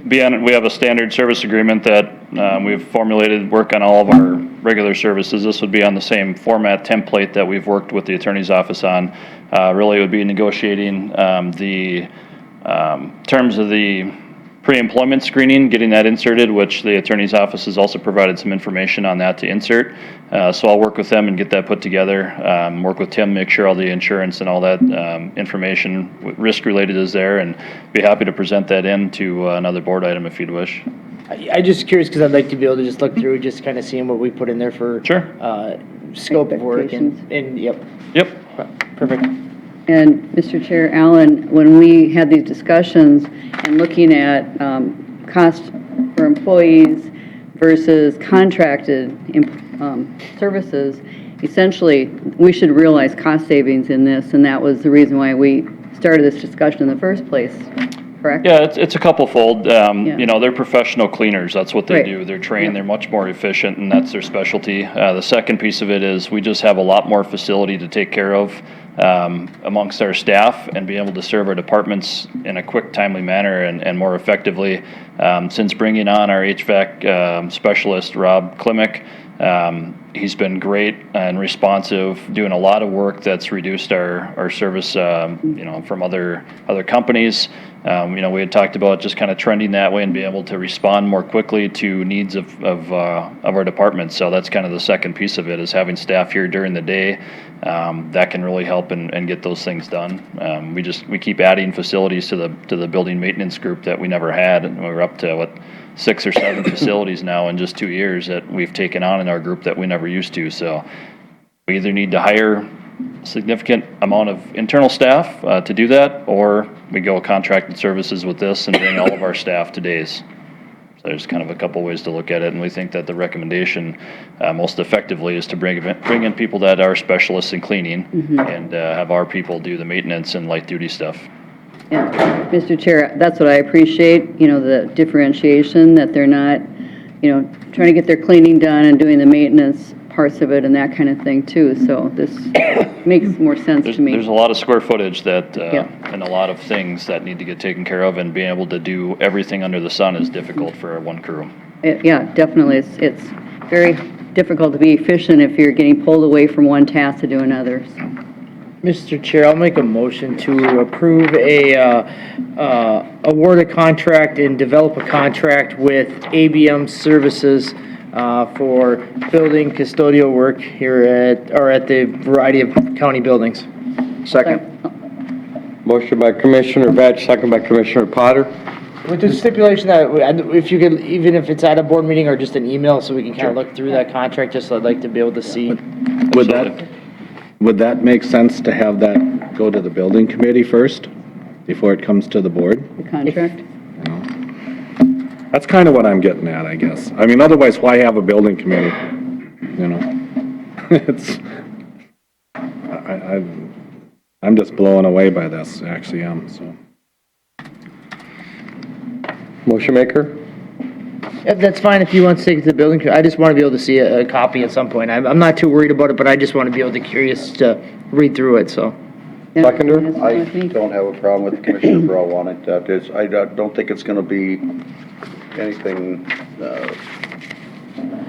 be on, we have a standard service agreement that we've formulated, work on all of our regular services. This would be on the same format template that we've worked with the attorney's office on. Really, it would be negotiating the terms of the pre-employment screening, getting that inserted, which the attorney's office has also provided some information on that to insert. So I'll work with them and get that put together, work with Tim, make sure all the insurance and all that information, risk-related is there, and be happy to present that in to another board item if you'd wish. I just curious, because I'd like to be able to just look through, just kind of seeing what we put in there for. Sure. Scope of work Expectations. and, yep, Yep. perfect. And Mr. Chair, Alan, when we had these discussions and looking at cost for employees versus contracted services, essentially, we should realize cost savings in this, and that was the reason why we started this discussion in the first place, correct? Yeah, it's a couple fold. They're professional cleaners. That's what they Right. do. They're trained, they're much more efficient, and that's their specialty. The second piece of it is we just have a lot more facility to take care of amongst our staff and be able to serve our departments in a quick, timely manner and more effectively. Since bringing on our HVAC specialist, Rob Klimick, he's been great and responsive, doing a lot of work that's reduced our service, from other companies. We had talked about just kind of trending that way and being able to respond more quickly to needs of our department. So that's kind of the second piece of it, is having staff here during the day. That can really help and get those things done. We keep adding facilities to the building maintenance group that we never had, and we're up to 6 or 7 facilities now in just 2 years that we've taken on in our group that we never used to. So we either need to hire a significant amount of internal staff to do that, or we go contracted services with this and bring all of our staff to days. So there's kind of a couple ways to look at it, and we think that the recommendation most effectively is to bring in people that are specialists in cleaning and have our people do the maintenance and light duty stuff. Yeah, Mr. Chair, that's what I appreciate, the differentiation, that they're not, trying to get their cleaning done and doing the maintenance parts of it and that kind of thing too. So this makes more sense to me. There's a lot of square footage that, Yeah. and a lot of things that need to get taken care of, and being able to do everything under the sun is difficult for one crew. Yeah, definitely. It's very difficult to be efficient if you're getting pulled away from one task to do another. So. Mr. Chair, I'll make a motion to approve award a contract and develop a contract with ABM Services for building custodial work here at the variety of county buildings. Second. Motion by Commissioner Batch, second by Commissioner Potter. With the stipulation that if you could, even if it's at a board meeting or just an email, so we can kind of look through that contract, just I'd like to be able to see. Would that make sense to have that go to the building committee first, before it comes to the board? The contract? That's kind of what I'm getting at, I guess. I mean, otherwise, why have a building committee? It's, I'm just blown away by this, actually am, so. Motion maker? Yeah, that's fine if you want to take it to the building committee. I just want to be able to see a copy at some point. I'm not too worried about it, but I just want to be able to curious to read through it, so. Yeah, Seconder? that's I fine with me. don't have a problem with Commissioner Burrow on it. I don't think it's going to be anything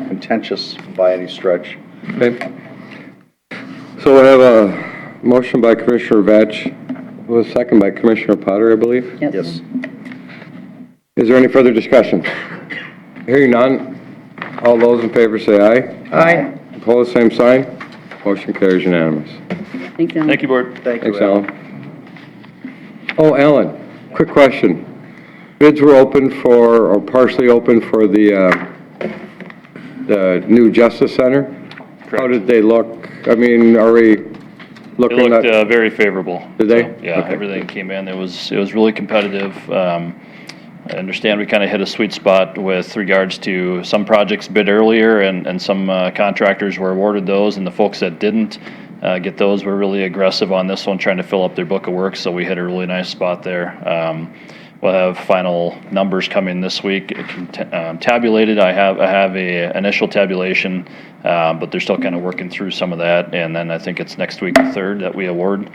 contentious by any stretch. Okay. So we have a motion by Commissioner Batch, with a second by Commissioner Potter, I believe. Yes. Is there any further discussion? Hearing none, all those in favor say aye. Aye. Opposed, same sign. Motion carries unanimous. Thanks, Alan. Thank you, Board. Thank you, Thanks, Alan. Oh, Alan, quick question. Bids were open for, or partially open for the new Justice Center. How Correct. did they look? I mean, are we It looking looked at? very favorable. Did they? So, yeah, Okay. everything came in. It was really competitive. I understand we kind of hit a sweet spot with regards to some projects bid earlier, and some contractors were awarded those, and the folks that didn't, get those. We're really aggressive on this one, trying to fill up their book of work, so we hit a really nice spot there. We'll have final numbers coming this week. Tabulated, I have a initial tabulation, but they're still kind of working through some of that, and then I think it's next week, the 3rd, that we award.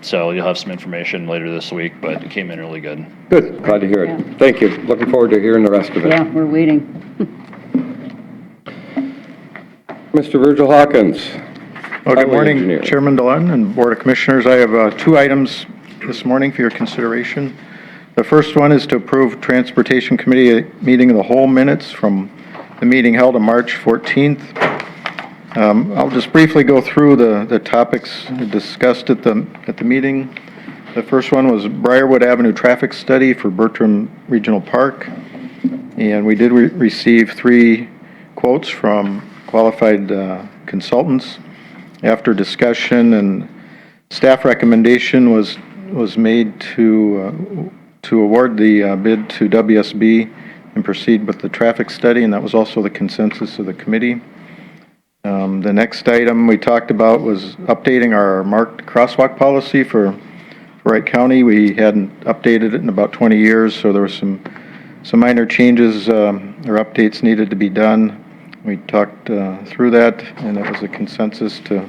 So you'll have some information later this week, but it came in really good. Good, glad to hear Yeah. it. Thank you. Looking forward to hearing the rest of it. Yeah, we're waiting. Mr. Virgil Hawkins. Well, Highway good morning, Engineer. Chairman Delotten and Board of Commissioners. I have 2 items this morning for your consideration. The first one is to approve Transportation Committee meeting of the whole minutes from the meeting held on March 14th. I'll just briefly go through the topics discussed at the meeting. The first one was Briarwood Avenue traffic study for Bertram Regional Park. And we did receive 3 quotes from qualified consultants. After discussion and staff recommendation was made to award the bid to WSB and proceed with the traffic study, and that was also the consensus of the committee. The next item we talked about was updating our marked crosswalk policy for Wright County. We hadn't updated it in about 20 years, so there were some minor changes or updates needed to be done. We talked through that, and it was a consensus to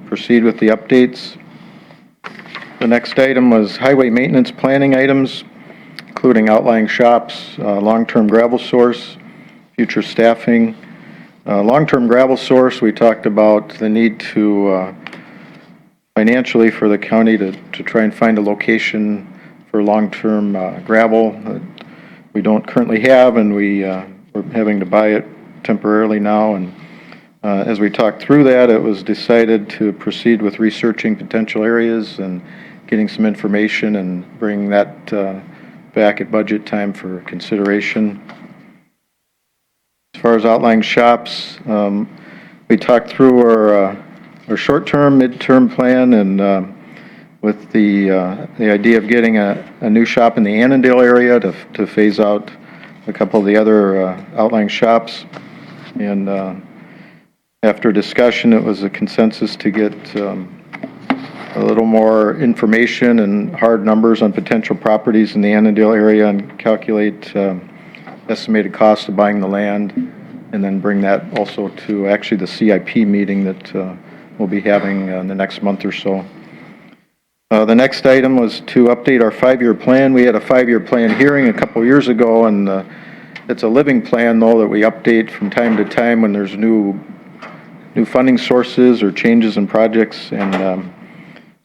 proceed with the updates. The next item was highway maintenance planning items, including outlying shops, long-term gravel source, future staffing. Long-term gravel source, we talked about the need to, financially for the county to try and find a location for long-term gravel that we don't currently have, and we're having to buy it temporarily now. And as we talked through that, it was decided to proceed with researching potential areas and getting some information and bring that back at budget time for consideration. As far as outlying shops, we talked through our short-term, mid-term plan, and with the idea of getting a new shop in the Annandale area to phase out a couple of the other outlying shops. And after discussion, it was a consensus to get a little more information and hard numbers on potential properties in the Annandale area and calculate estimated cost of buying the land, and then bring that also to actually the CIP meeting that we'll be having in the next month or so. The next item was to update our 5-year plan. We had a 5-year plan hearing a couple years ago, and it's a living plan, though, that we update from time to time when there's new funding sources or changes in projects. And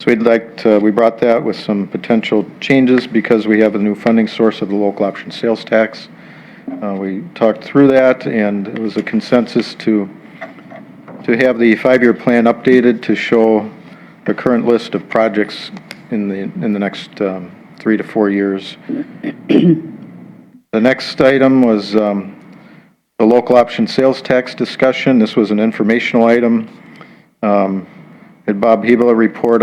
so we brought that with some potential changes because we have a new funding source of the local option sales tax. We talked through that, and it was a consensus to have the 5-year plan updated to show the current list of projects in the next 3 to 4 years. The next item was the local option sales tax discussion. This was an informational item. Had Bob Hebela report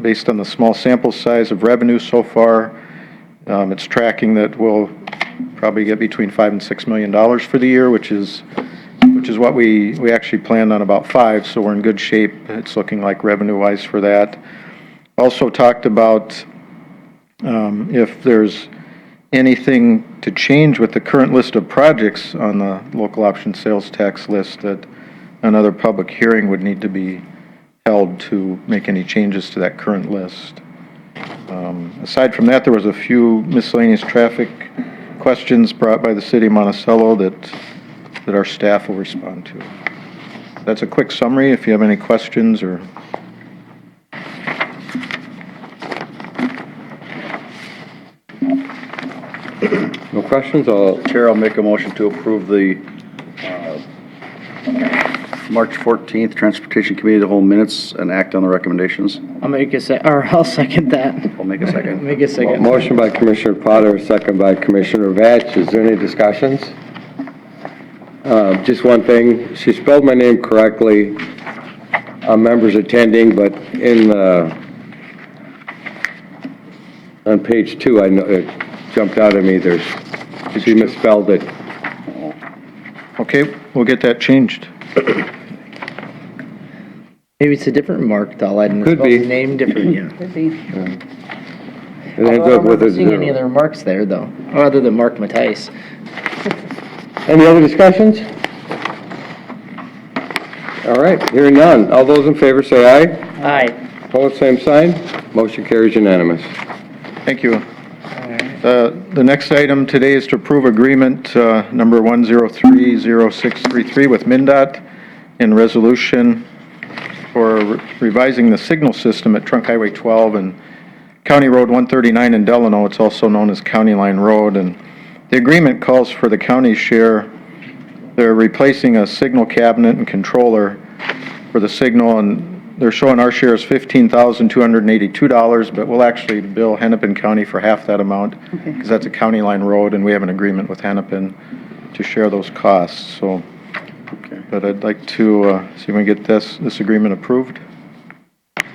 based on the small sample size of revenue so far. It's tracking that we'll probably get between $5 and $6 million for the year, which is what we actually planned on, about 5, so we're in good shape. It's looking like revenue-wise for that. Also talked about if there's anything to change with the current list of projects on the local option sales tax list, that another public hearing would need to be held to make any changes to that current list. Aside from that, there was a few miscellaneous traffic questions brought by the city of Monticello that our staff will respond to. That's a quick summary. If you have any questions or... No questions? Chair, I'll make a motion to approve the March 14th Transportation Committee of the whole minutes and act on the recommendations. I'll second that. I'll make a second. Make a second. Motion by Commissioner Potter, second by Commissioner Vatch. Is there any discussions? Just one thing, she spelled my name correctly, members attending, but on page 2, I know it jumped out at me, she misspelled it. Okay, we'll get that changed. Maybe it's a different Mark, though. I didn't Could spell be. his name different, yeah. Could be. It ends I up don't with remember a seeing any zero. other Marks there, though, other than Mark Mattice. Any other discussions? All right, hearing none. All those in favor say aye. Aye. Opposed, same sign. Motion carries unanimous. Thank you. The next item today is to approve agreement number 1030633 with MnDOT in resolution for revising the signal system at Trunk Highway 12 and County Road 139 in Delano. It's also known as County Line Road. And the agreement calls for the county share. They're replacing a signal cabinet and controller for the signal, and they're showing our share is $15,282, but we'll actually bill Hennepin County for half that amount because that's a county line road, and we have an agreement with Hennepin to share those costs. So, but I'd like to see if we can get this agreement approved.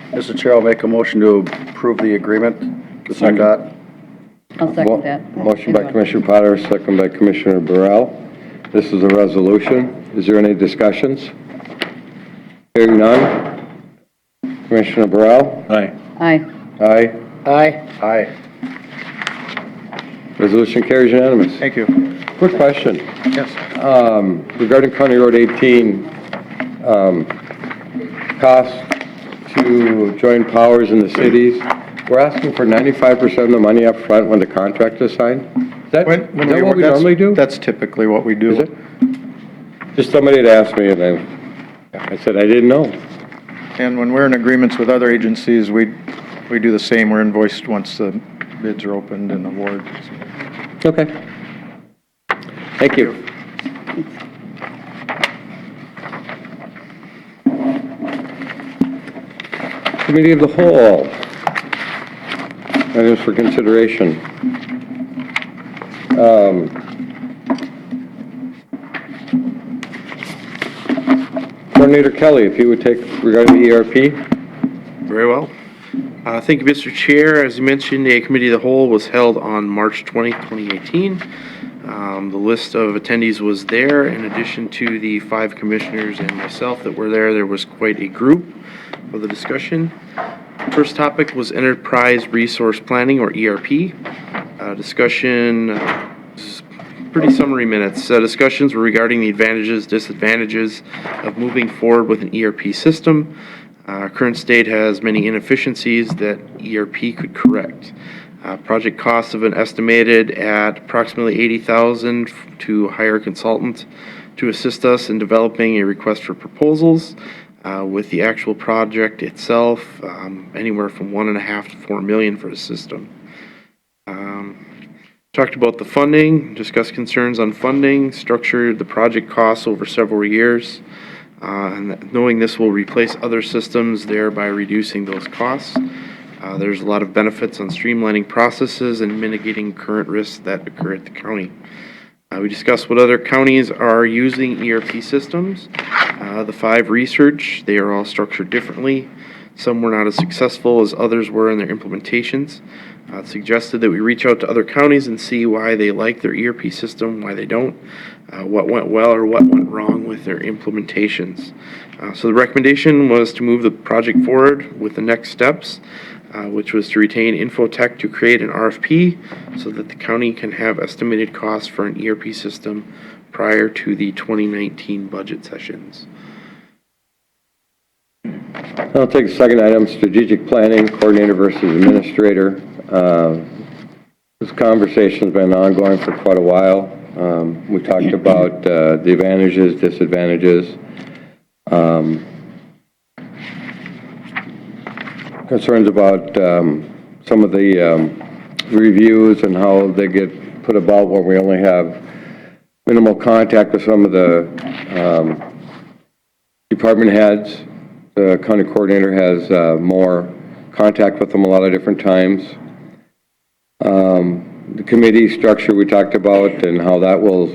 Mr. Chair, I'll make a motion to approve the agreement with MnDOT. I'll second that. Motion by Commissioner Potter, second by Commissioner Burrell. This is a resolution. Is there any discussions? Hearing none. Commissioner Burrell? Aye. Aye. Aye. Aye. Aye. Resolution carries unanimous. Thank you. Quick question. Yes. Regarding County Road 18, cost to join powers in the cities, we're asking for 95% of the money up front when the contract is signed? Is that what we normally do? That's typically what we do. Is it? Just somebody had asked me, and I said I didn't know. And when we're in agreements with other agencies, we do the same. We're invoiced once the bids are opened and awarded. Okay. Thank you. Committee of the Whole. Items for consideration. Coordinator Kelly, if you would take regarding the ERP. Very well. Thank you, Mr. Chair. As you mentioned, a committee of the whole was held on March 20th, 2018. The list of attendees was there. In addition to the 5 commissioners and myself that were there, there was quite a group for the discussion. First topic was Enterprise Resource Planning, or ERP. Discussion, pretty summary minutes. Discussions were regarding the advantages, disadvantages of moving forward with an ERP system. Current state has many inefficiencies that ERP could correct. Project costs have been estimated at approximately $80,000 to hire a consultant to assist us in developing a request for proposals. With the actual project itself, anywhere from $1.5 to $4 million for the system. Talked about the funding, discussed concerns on funding, structured the project costs over several years, and knowing this will replace other systems, thereby reducing those costs. There's a lot of benefits on streamlining processes and mitigating current risks that occur at the county. We discussed what other counties are using ERP systems. The 5 research, they are all structured differently. Some were not as successful as others were in their implementations. It suggested that we reach out to other counties and see why they like their ERP system, why they don't, what went well or what went wrong with their implementations. So the recommendation was to move the project forward with the next steps, which was to retain Infotech to create an RFP so that the county can have estimated costs for an ERP system prior to the 2019 budget sessions. I'll take the second item, strategic planning, coordinator versus administrator. This conversation's been ongoing for quite a while. We talked about the advantages, disadvantages, concerns about some of the reviews and how they get put about where we only have minimal contact with some of the department heads. The county coordinator has more contact with them a lot of different times. The committee structure we talked about and how that will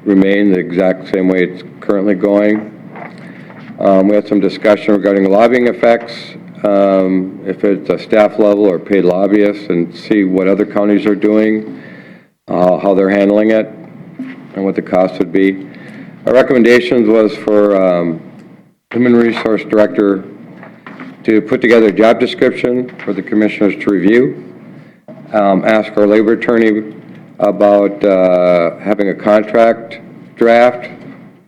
remain the exact same way it's currently going. We had some discussion regarding lobbying effects, if it's a staff level or paid lobbyists, and see what other counties are doing, how they're handling it, and what the cost would be. Our recommendations was for Human Resource Director to put together a job description for the commissioners to review. Ask our labor attorney about having a contract draft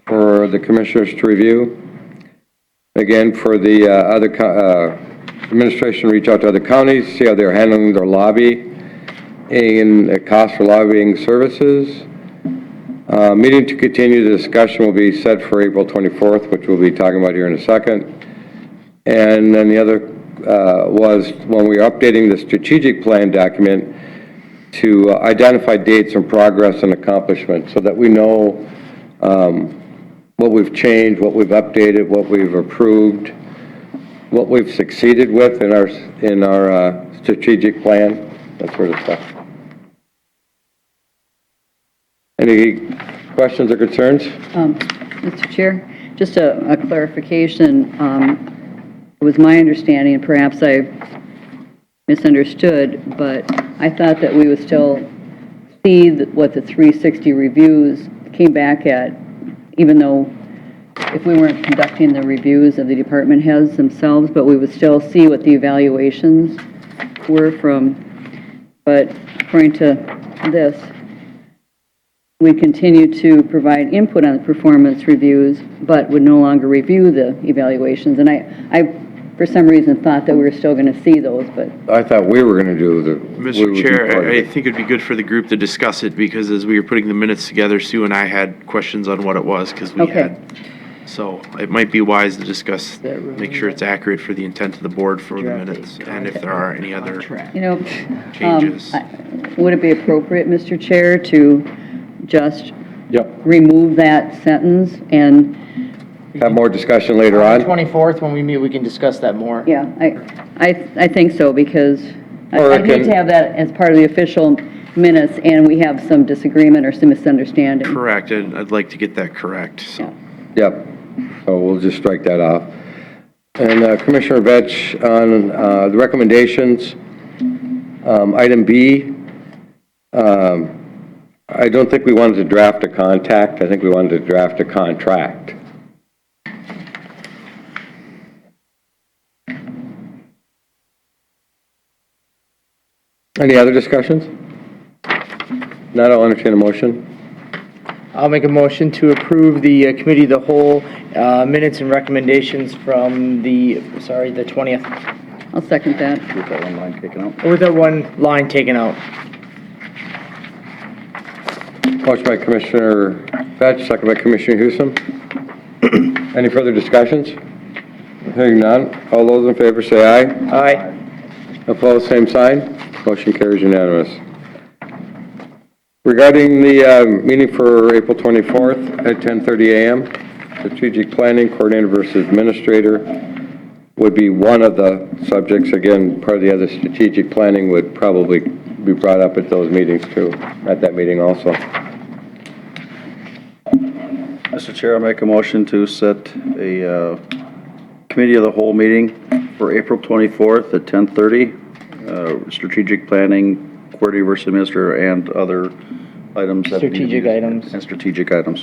for the commissioners to review. Again, for the administration, reach out to other counties, see how they're handling their lobby and the cost for lobbying services. Meeting to continue the discussion will be set for April 24th, which we'll be talking about here in a second. And then the other was when we are updating the strategic plan document to identify dates and progress and accomplishment so that we know what we've changed, what we've updated, what we've approved, what we've succeeded with in our strategic plan, that sort of stuff. Any questions or concerns? Mr. Chair, just a clarification. It was my understanding, and perhaps I misunderstood, but I thought that we would still see what the 360 reviews came back at, even though if we weren't conducting the reviews of the department heads themselves, but we would still see what the evaluations were from. But according to this, we continue to provide input on the performance reviews, but would no longer review the evaluations. And I for some reason, thought that we were still going to see those, but... I thought we were going to do the... Mr. Chair, I think it'd be good for the group to discuss it, because as we were putting the minutes together, Sue and I had questions on what it was, because we had... So it might be wise to discuss, make sure it's accurate for the intent of the board for the minutes, and if there are any other changes. Would it be appropriate, Mr. Chair, to just Yep. remove that sentence and... Have more discussion later on? 24th, when we meet, we can discuss that more. Yeah, I think so, because Or I'd hate to have that as part of the official minutes, and we have some disagreement or some misunderstanding. Correct, and I'd like to get that correct, so. Yep. So we'll just strike that off. And Commissioner Vetch, on the recommendations, item B, I don't think we wanted to draft a contact. I think we wanted to draft a contract. Any other discussions? Not, I'll entertain a motion. I'll make a motion to approve the committee of the whole minutes and recommendations from the 20th. I'll second that. With that one line taken out. With that one line taken out. Motion by Commissioner Vetch, second by Commissioner Hewson. Any further discussions? Hearing none. All those in favor say aye. Aye. Opposed, same sign. Motion carries unanimous. Regarding the meeting for April 24th at 10:30 a.m., strategic planning coordinator versus administrator would be one of the subjects. Again, part of the other strategic planning would probably be brought up at those meetings too, at that meeting also. Mr. Chair, I make a motion to set a committee of the whole meeting for April 24th at 10:30. Strategic planning, coordinator versus administrator, and other items. Strategic items. And strategic items.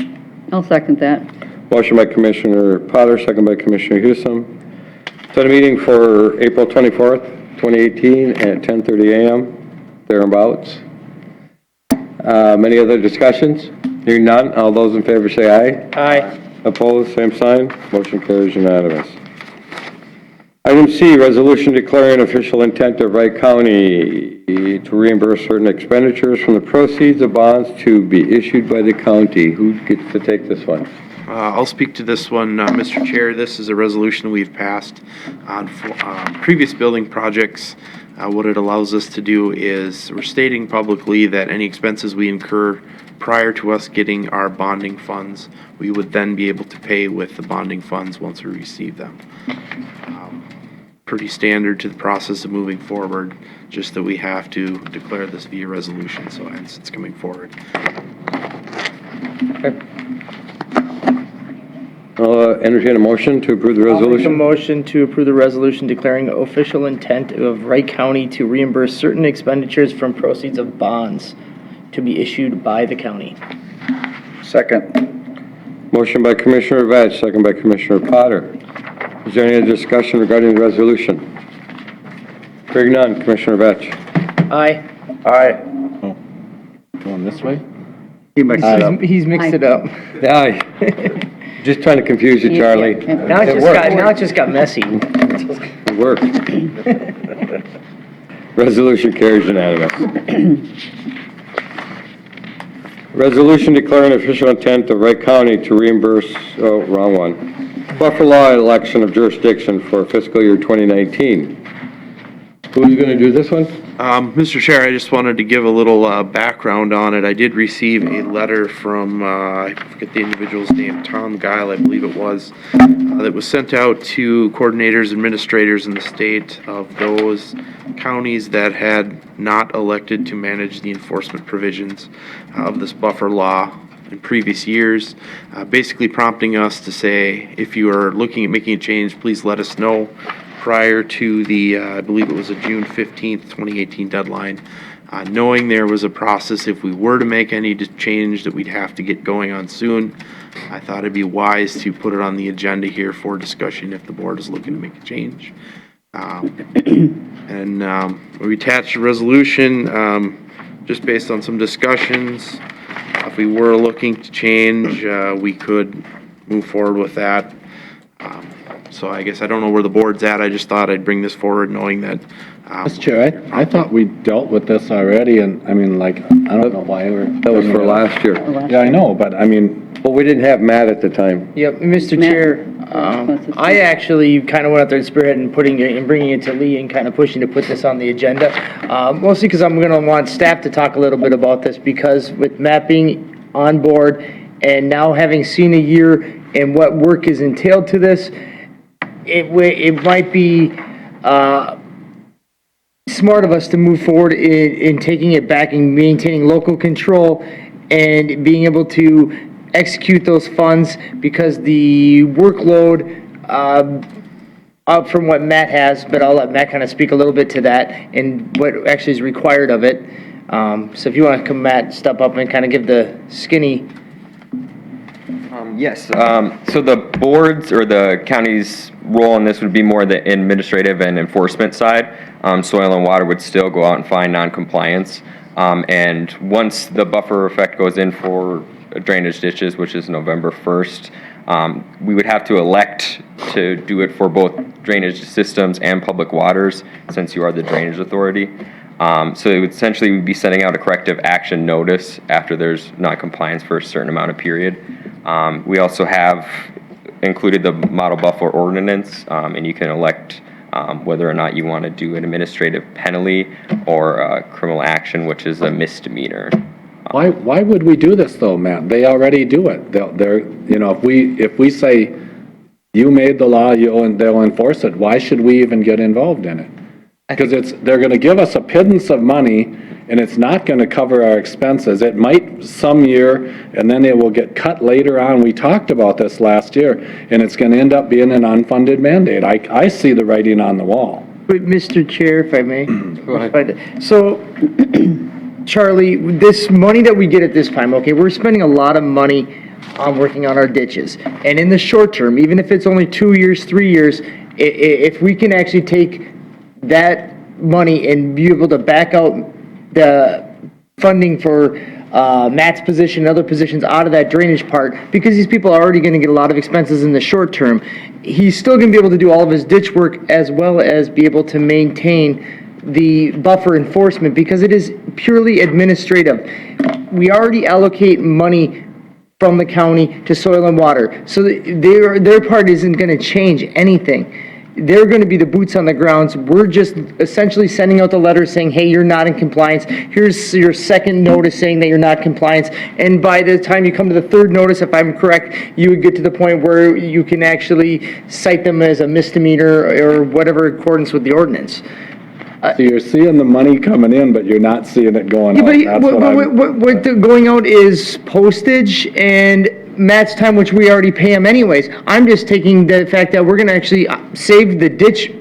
I'll second that. Motion by Commissioner Potter, second by Commissioner Hewson. Set a meeting for April 24th, 2018 at 10:30 a.m., thereabouts. Any other discussions? Hearing none, all those in favor say aye. Aye. Opposed, same sign. Motion carries unanimous. Item C, resolution declaring official intent of Wright County to reimburse certain expenditures from the proceeds of bonds to be issued by the county. Who gets to take this one? I'll speak to this one, Mr. Chair. This is a resolution we've passed on previous building projects. What it allows us to do is we're stating publicly that any expenses we incur prior to us getting our bonding funds, we would then be able to pay with the bonding funds once we receive them. Pretty standard to the process of moving forward, just that we have to declare this via resolution, so hence it's coming forward. Okay. I'll entertain a motion to approve the resolution. I'll make a motion to approve the resolution declaring official intent of Wright County to reimburse certain expenditures from proceeds of bonds to be issued by the county. Second. Motion by Commissioner Vetch, second by Commissioner Potter. Is there any other discussion regarding the resolution? Hearing none, Commissioner Vetch. Aye. Going this way? He mixed it up. He's mixed it up. Aye. Just trying to confuse you, Charlie. Now it just got messy. It worked. Resolution carries unanimous. Resolution declaring official intent of Wright County to reimburse, oh, wrong one, buffer law election of jurisdiction for fiscal year 2019. Who's going to do this one? Mr. Chair, I just wanted to give a little background on it. I did receive a letter from, I forget the individual's name, Tom Guile, I believe it was, that was sent out to coordinators, administrators in the state of those counties that had not elected to manage the enforcement provisions of this buffer law in previous years, basically prompting us to say, if you are looking at making a change, please let us know prior to the, I believe it was a June 15th, 2018 deadline, knowing there was a process if we were to make any change that we'd have to get going on soon. I thought it'd be wise to put it on the agenda here for discussion if the board is looking to make a change. We attached a resolution just based on some discussions. If we were looking to change, we could move forward with that. So I guess I don't know where the board's at. I just thought I'd bring this forward knowing that. Mr. Chair, I thought we dealt with this already, and I mean, like, I don't know why we're. That was for last year. Yeah, I know, but I mean. Well, we didn't have Matt at the time. Yep, Mr. Matt, Chair, I actually kind of went out there and spearhead and bringing it to Lee and kind of pushing to put this on the agenda. Mostly because I'm going to want staff to talk a little bit about this because with Matt being on board and now having seen a year and what work is entailed to this, it might be smart of us to move forward in taking it back and maintaining local control and being able to execute those funds because the workload up from what Matt has, but I'll let Matt kind of speak a little bit to that and what actually is required of it. So if you want to come, Matt, step up and kind of give the skinny. Yes, so the board's or the county's role in this would be more the administrative and enforcement side. Soil and water would still go out and find non-compliance. And once the buffer effect goes in for drainage ditches, which is November 1st, we would have to elect to do it for both drainage systems and public waters, since you are the drainage authority. So it would essentially we'd be sending out a corrective action notice after there's non-compliance for a certain amount of period. We also have included the model buffer ordinance, and you can elect whether or not you want to do an administrative penalty or a criminal action, which is a misdemeanor. Why would we do this though, Matt? They already do it. They're, you know, if we say, you made the law, they'll enforce it, why should we even get involved in it? Because they're gonna give us a pittance of money and it's not gonna cover our expenses. It might some year and then it will get cut later on. We talked about this last year and it's gonna end up being an unfunded mandate. I see the writing on the wall. But Mr. Chair, if I may. Go ahead. So, Charlie, this money that we get at this time, okay, we're spending a lot of money on working on our ditches. And in the short term, even if it's only 2 years, 3 years, if we can actually take that money and be able to back out the funding for Matt's position and other positions out of that drainage part, because these people are already going to get a lot of expenses in the short term, he's still going to be able to do all of his ditch work as well as be able to maintain the buffer enforcement because it is purely administrative. We already allocate money from the county to soil and water, so their part isn't going to change anything. They're going to be the boots on the grounds. We're just essentially sending out the letter saying, hey, you're not in compliance. Here's your second notice saying that you're not in compliance. And by the time you come to the third notice, if I'm correct, you would get to the point where you can actually cite them as a misdemeanor or whatever in accordance with the ordinance. So you're seeing the money coming in, but you're not seeing it going out. Yeah, but what going out is postage and Matt's time, which we already pay him anyways. I'm just taking the fact that we're gonna actually save the ditch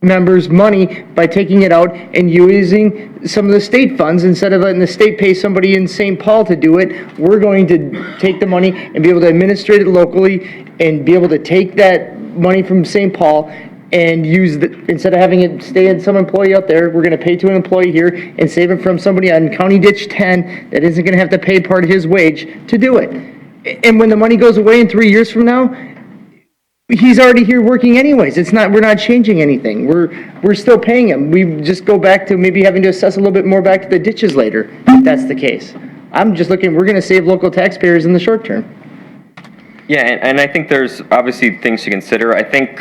members' money by taking it out and using some of the state funds. Instead of letting the state pay somebody in St. Paul to do it, we're going to take the money and be able to administrate it locally and be able to take that money from St. Paul and use the, instead of having it stay in some employee out there, we're gonna pay to an employee here and save it from somebody on County Ditch 10 that isn't gonna have to pay part of his wage to do it. And when the money goes away in 3 years from now, he's already here working anyways. It's not, we're not changing anything. We're still paying him. We just go back to maybe having to assess a little bit more back to the ditches later, if that's the case. I'm just looking, we're gonna save local taxpayers in the short term. Yeah, and I think there's obviously things to consider. I think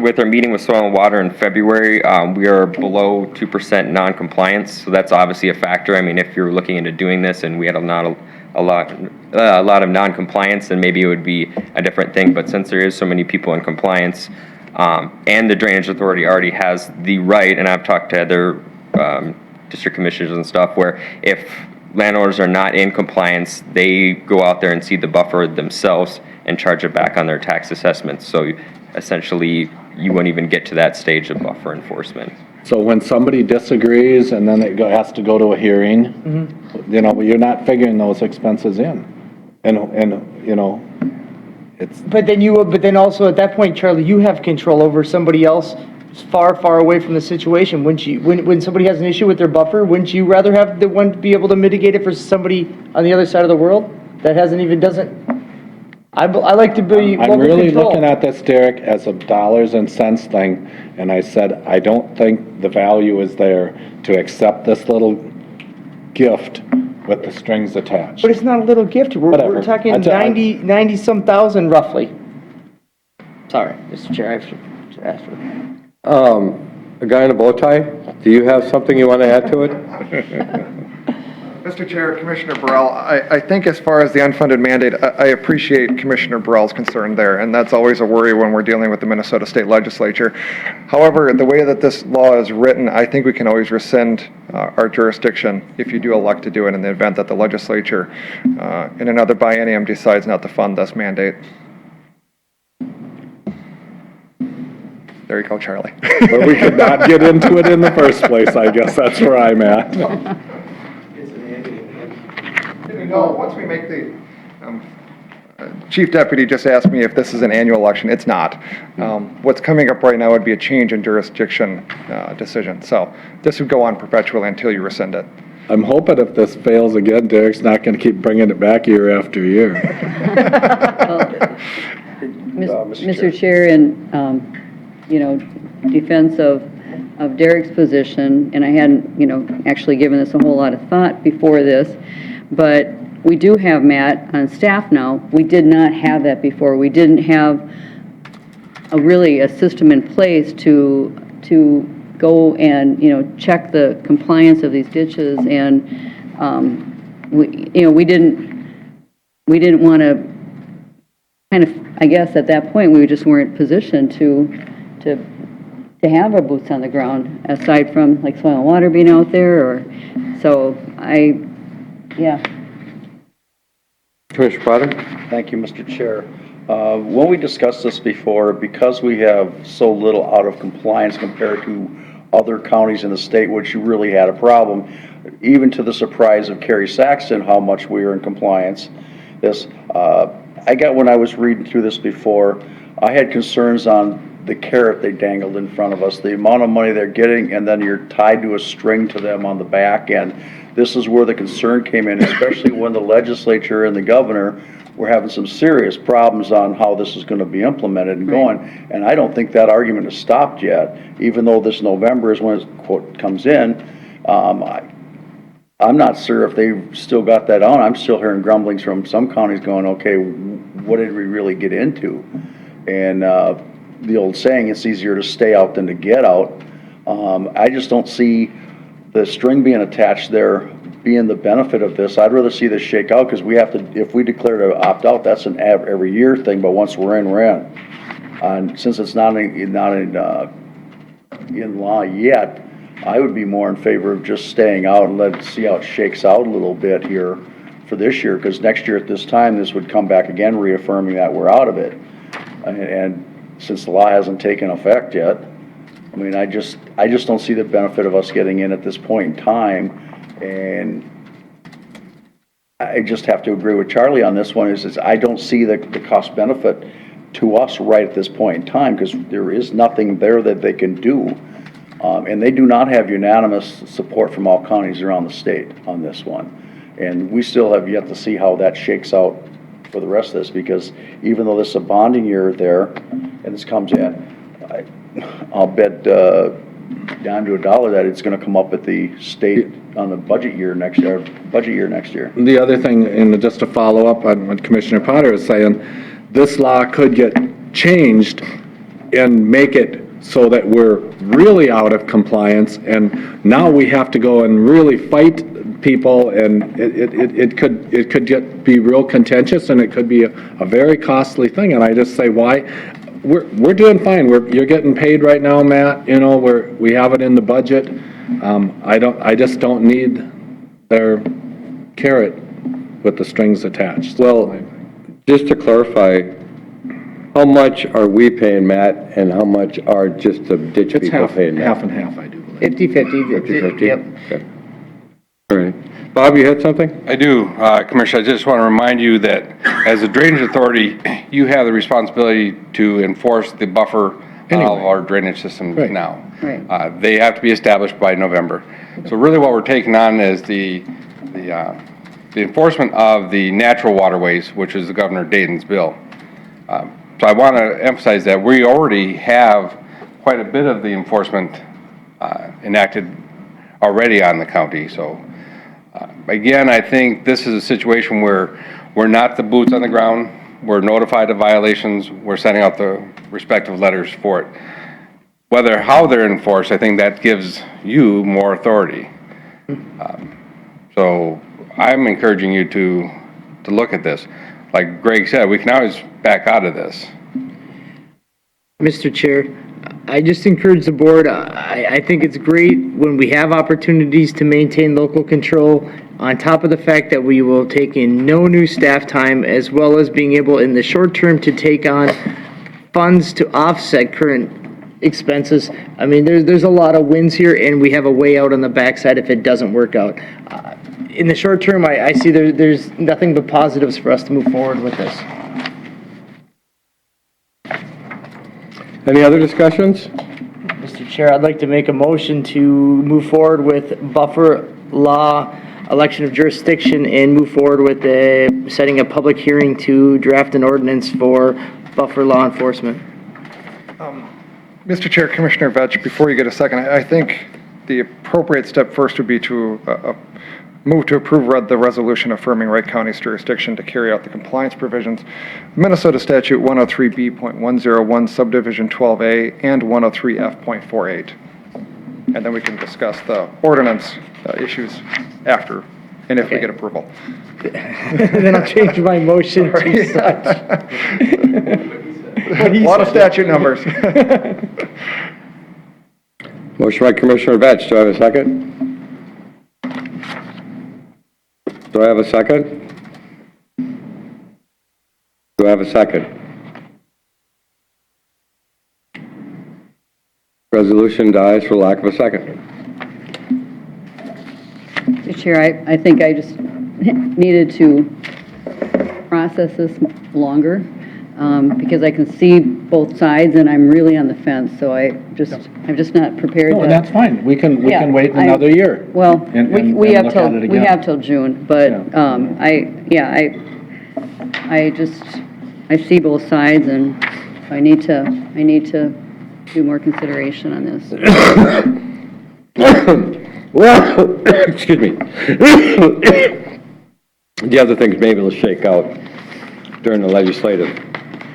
with our meeting with Soil and Water in February, we are below 2% non-compliance, so that's obviously a factor. I mean, if you're looking into doing this and we had a lot of non-compliance, then maybe it would be a different thing. But since there is so many people in compliance, and the Drainage Authority already has the right, and I've talked to other district commissioners and stuff, where if landowners are not in compliance, they go out there and see the buffer themselves and charge it back on their tax assessments. So essentially, you wouldn't even get to that stage of buffer enforcement. So when somebody disagrees and then it has to go to a hearing, you know, you're not figuring those expenses in. And, you know, it's, But then also at that point, Charlie, you have control over somebody else far, far away from the situation. Wouldn't you, when somebody has an issue with their buffer, wouldn't you rather have the one be able to mitigate it for somebody on the other side of the world that doesn't? I like to be local I'm really control. looking at this, Derek, as a dollars and cents thing, and I said, I don't think the value is there to accept this little gift with the strings attached. But it's not a little gift. We're Whatever. talking 90-some thousand roughly. Sorry, Mr. Chair, I should ask for that. A guy in a bow tie, do you have something you want to add to it? Mr. Chair, Commissioner Burrell, I think as far as the unfunded mandate, I appreciate Commissioner Burrell's concern there, and that's always a worry when we're dealing with the Minnesota State Legislature. However, the way that this law is written, I think we can always rescind our jurisdiction if you do elect to do it in the event that the legislature in another biennium decides not to fund this mandate. There you go, Charlie. But we could not get into it in the first place, I guess that's where I'm at. No, once we make the, Chief Deputy just asked me if this is an annual election. It's not. What's coming up right now would be a change in jurisdiction decision. So this would go on perpetually until you rescind it. I'm hoping if this fails again, Derek's not going to keep bringing it back year after year. Mr. Chair, in, you know, defense of Derek's position, and I hadn't, you know, actually given this a whole lot of thought before this, but we do have Matt on staff now. We did not have that before. We didn't have really a system in place to go and, you know, check the compliance of these ditches, and we didn't want to kind of, I guess at that point, we just weren't positioned to have our boots on the ground, aside from like Soil and Water being out there, or, so yeah. Commissioner Potter? Thank you, Mr. Chair. When we discussed this before, because we have so little out of compliance compared to other counties in the state, which really had a problem, even to the surprise of Kerry Saxton, how much we are in compliance. I got, when I was reading through this before, I had concerns on the carrot they dangled in front of us, the amount of money they're getting, and then you're tied to a string to them on the back end. This is where the concern came in, especially when the legislature and the governor were having some serious problems on how this is going to be implemented and going. And I don't think that argument has stopped yet, even though this November is when it, quote, comes in. I'm not sure if they've still got that on. I'm still hearing grumblings from some counties going, okay, what did we really get into? And the old saying, it's easier to stay out than to get out. I just don't see the string being attached there being the benefit of this. I'd rather see this shake out, because we have to, if we declare to opt out, that's an every year thing, but once we're in, we're in. And since it's not in law yet, I would be more in favor of just staying out and let's see how it shakes out a little bit here for this year, because next year at this time, this would come back again reaffirming that we're out of it. And since the law hasn't taken effect yet, I mean, I just don't see the benefit of us getting in at this point in time, and I just have to agree with Charlie on this one, is I don't see the cost benefit to us right at this point in time, because there is nothing there that they can do. And they do not have unanimous support from all counties around the state on this one. And we still have yet to see how that shakes out for the rest of this, because even though this is a bonding year there, and this comes in, I'll bet down to $1 that it's gonna come up at the state on the budget year next year. The other thing, and just to follow up on what Commissioner Potter is saying, this law could get changed and make it so that we're really out of compliance, and now we have to go and really fight people, and it could be real contentious, and it could be a very costly thing. And I just say, why? We're doing fine. You're getting paid right now, Matt. You know, we have it in the budget. I just don't need their carrot with the strings attached. Well, just to clarify, how much are we paying, Matt, and how much are just the ditch It's people half, paying? half and half, I do believe. 50/50. 50/50? Yep. Okay. All right. Bob, you had something? I do, Commissioner. I just want to remind you that as a drainage authority, you have the responsibility to enforce the buffer on all of our drainage systems Right. now. Right. They have to be established by November. So really what we're taking on is the enforcement of the natural waterways, which is the Governor Dayton's bill. So I want to emphasize that we already have quite a bit of the enforcement enacted already on the county. So again, I think this is a situation where we're not the boots on the ground. We're notified of violations. We're sending out the respective letters for it. How they're enforced, I think that gives you more authority. So I'm encouraging you to look at this. Like Greg said, we can always back out of this. Mr. Chair, I just encourage the board, I think it's great when we have opportunities to maintain local control, on top of the fact that we will take in no new staff time, as well as being able in the short term to take on funds to offset current expenses. I mean, there's a lot of wins here, and we have a way out on the backside if it doesn't work out. In the short term, I see there's nothing but positives for us to move forward with this. Any other discussions? Mr. Chair, I'd like to make a motion to move forward with buffer law, election of jurisdiction, and move forward with setting a public hearing to draft an ordinance for buffer law enforcement. Mr. Chair, Commissioner Vetch, before you get a second, I think the appropriate step first would be to move to approve the resolution affirming Wright County's jurisdiction to carry out the compliance provisions, Minnesota Statute 103B.101, Subdivision 12A, and 103F.48. And then we can discuss the ordinance issues after, and if we get approval. Then I'll change my motion to such. A lot of statute numbers. Motion by Commissioner Vetch. Do I have a second? Do I have a second? Do I have a second? Resolution dies for lack of a second. Mr. Chair, I think I just needed to process this longer, because I can see both sides, and I'm really on the fence, so I'm just not prepared to. No, that's fine. We can Yeah, wait another year. Well, and we have look till, at it we again. have till June, but, I see both sides, and I need to do more consideration on this. Well, excuse me. The other things maybe will shake out during the legislative.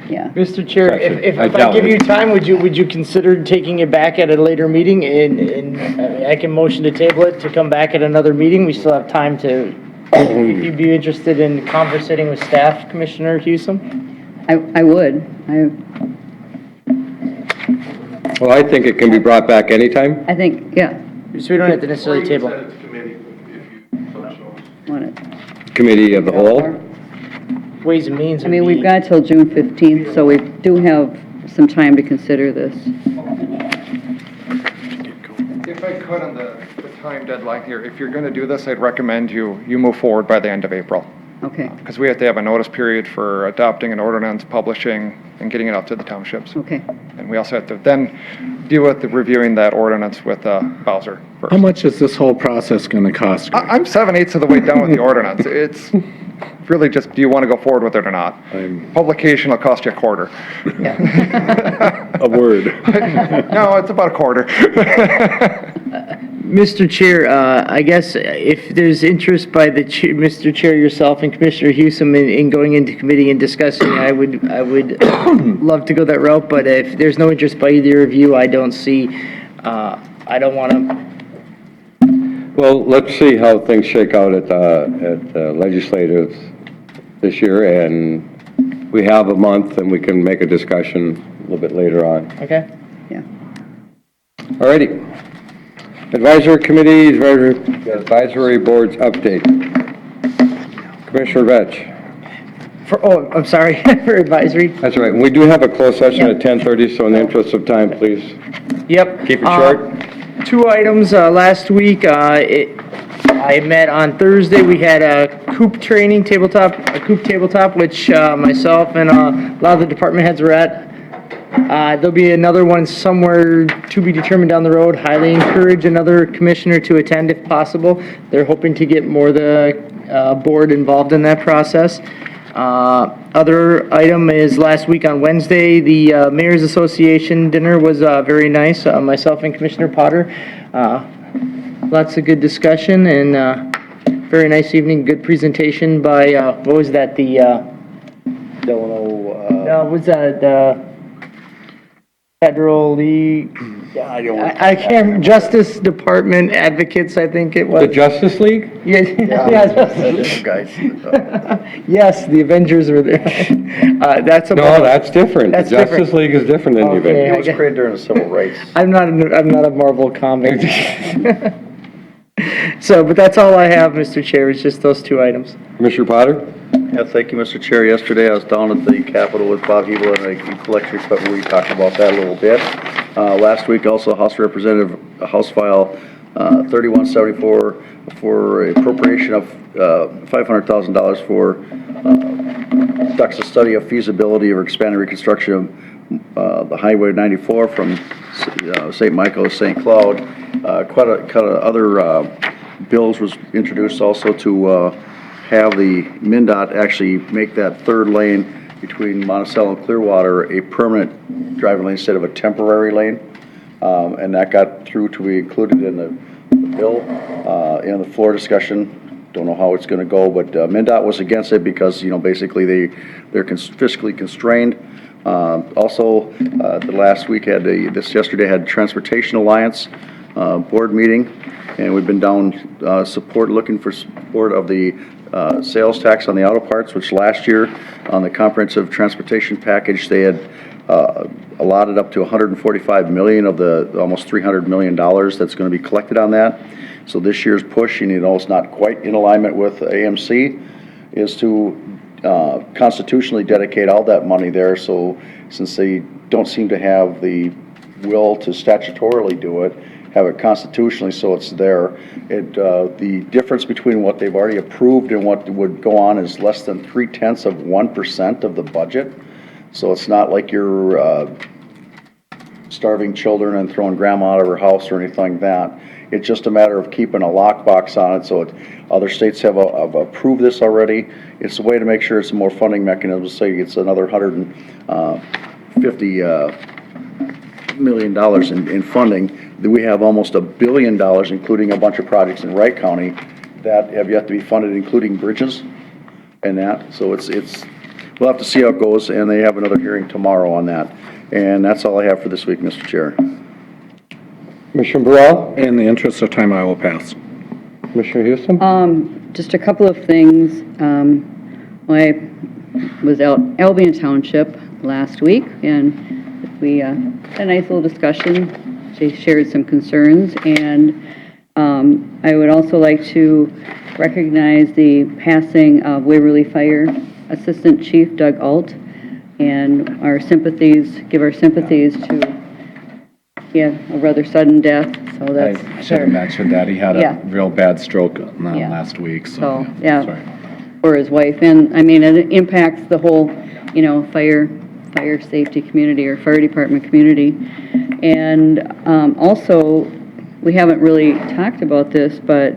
Yeah. Mr. Chair, Section. if I I doubt give it. you time, would you consider taking it back at a later meeting? And I can motion to table it to come back at another meeting. We still have time to, if you'd be interested in conversating with staff, Commissioner Hewsome? I would. Well, I think it can be brought back anytime. I think, yeah, So we don't have to necessarily table. want it. Committee of the whole. Ways and Means. I mean, we've got till June 15th, so we do have some time to consider this. If I could on the time deadline here, if you're going to do this, I'd recommend you move forward by the end of April. Okay, Because we have to have a notice period for adopting an ordinance, publishing, and getting it out to the townships. okay. And we also have to then deal with reviewing that ordinance with Bowser first. How much is this whole process gonna cost? Greg? I'm 7/8 of the way done with the ordinance. It's really just, do you want to go forward with it or not? Publication will cost you a quarter. A word. No, it's about a quarter. Mr. Chair, I guess if there's interest by the Mr. Chair, yourself, and Commissioner Hewsome in going into committee and discussing, I would love to go that route, but if there's no interest by either of you, I don't see, I don't want to. Well, let's see how things shake out at legislative this year, and we have a month, and we can make a discussion a little bit later on. Okay. Yeah. All righty. Advisory committees, advisory boards update. Commissioner Vetch. I'm sorry, for advisory. That's right. We do have a closed session at 10:30, so in the interest of time, please Yep. keep it short. 2 items last week. I met on Thursday. We had a coop training tabletop, which myself and a lot of the department heads were at. There'll be another one somewhere to be determined down the road. Highly encourage another commissioner to attend if possible. They're hoping to get more of the board involved in that process. Other item is last week on Wednesday, the Mayor's Association dinner was very nice. Myself and Commissioner Potter. Lots of good discussion and very nice evening. Good presentation by, what was that, the, no, what's that, Federal League? I can't, Justice Department Advocates, I think it was. The Justice League? Yeah. Guys. Yes, the Avengers were there. That's No, about. that's different. The That's Justice different. League is different than the Okay. event. It was created during the civil rights. I'm not a Marvel comic. So, but that's all I have, Mr. Chair, it's just those 2 items. Commissioner Potter? Yeah, thank you, Mr. Chair. Yesterday, I was down at the Capitol with Bob Hebel and the collection equipment. We talked about that a little bit. Last week, also, House Representative, House File 3174 for appropriation of $500,000 for conducts a study of feasibility of expanded reconstruction of the Highway 94 from St. Michael to St. Cloud. Quite a other bills was introduced also to have the MnDOT actually make that 3rd lane between Monticello and Clearwater a permanent driving lane instead of a temporary lane. And that got through to be included in the bill in the floor discussion. Don't know how it's going to go, but MnDOT was against it because, you know, basically they're fiscally constrained. Also, the last week yesterday had Transportation Alliance board meeting, and we've been down looking for support of the sales tax on the auto parts, which last year on the comprehensive transportation package, they had allotted up to $145 million of the almost $300 million that's going to be collected on that. So this year's push, and you know it's not quite in alignment with AMC, is to constitutionally dedicate all that money there. So since they don't seem to have the will to statutorily do it, have it constitutionally so it's there. The difference between what they've already approved and what would go on is less than 0.3% of the budget. So it's not like you're starving children and throwing grandma out of her house or anything like that. It's just a matter of keeping a lockbox on it. So other states have approved this already. It's a way to make sure it's a more funding mechanism. Say it's another $150 million in funding. We have almost $1 billion, including a bunch of projects in Wright County that have yet to be funded, including bridges and that. So we'll have to see how it goes, and they have another hearing tomorrow on that. And that's all I have for this week, Mr. Chair. Commissioner Burrell? In the interest of time, I will pass. Commissioner Houston? Just a couple of things. I was out Albion Township last week, and we had a nice little discussion. They shared some concerns, and I would also like to recognize the passing of Waverly Fire Assistant Chief Doug Alt, and give our sympathies to he had a rather sudden death, so that's. I should have mentioned that. He had Yeah. a real bad stroke Yeah. last week, so. So, yeah. Sorry. For his wife, and, I mean, it impacts the whole, fire safety community or fire department community. And, also, we haven't really talked about this, but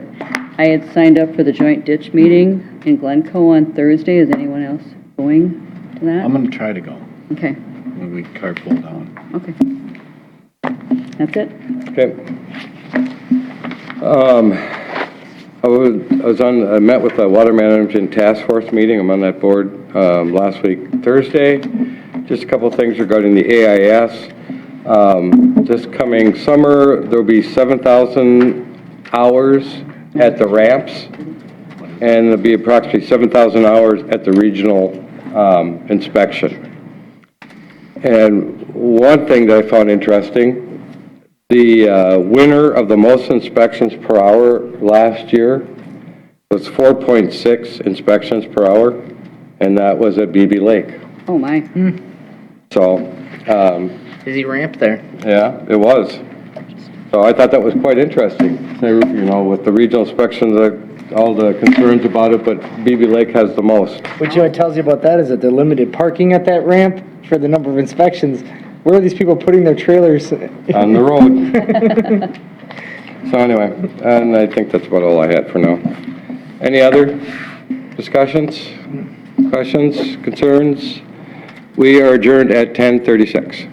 I had signed up for the joint ditch meeting in Glencoe on Thursday. Is anyone else going to that? I'm gonna try to go. Okay, When we carpool down. okay. That's it? Okay. I met with the Water Management Task Force meeting. I'm on that board, last week, Thursday. Just a couple of things regarding the AIS. This coming summer, there'll be 7,000 hours at the ramps, and there'll be approximately 7,000 hours at the regional, inspection. And one thing that I found interesting, the winner of the most inspections per hour last year was 4.6 inspections per hour, and that was at BB Lake. Oh, my. So, Busy ramp there. yeah, it was. So I thought that was quite interesting. With the regional inspections, all the concerns about it, but BB Lake has the most. What it tells you about that is that they're limited parking at that ramp for the number of inspections. Where are these people putting their trailers? On the road. So anyway, and I think that's about all I had for now. Any other discussions, questions, concerns? We are adjourned at 10:36.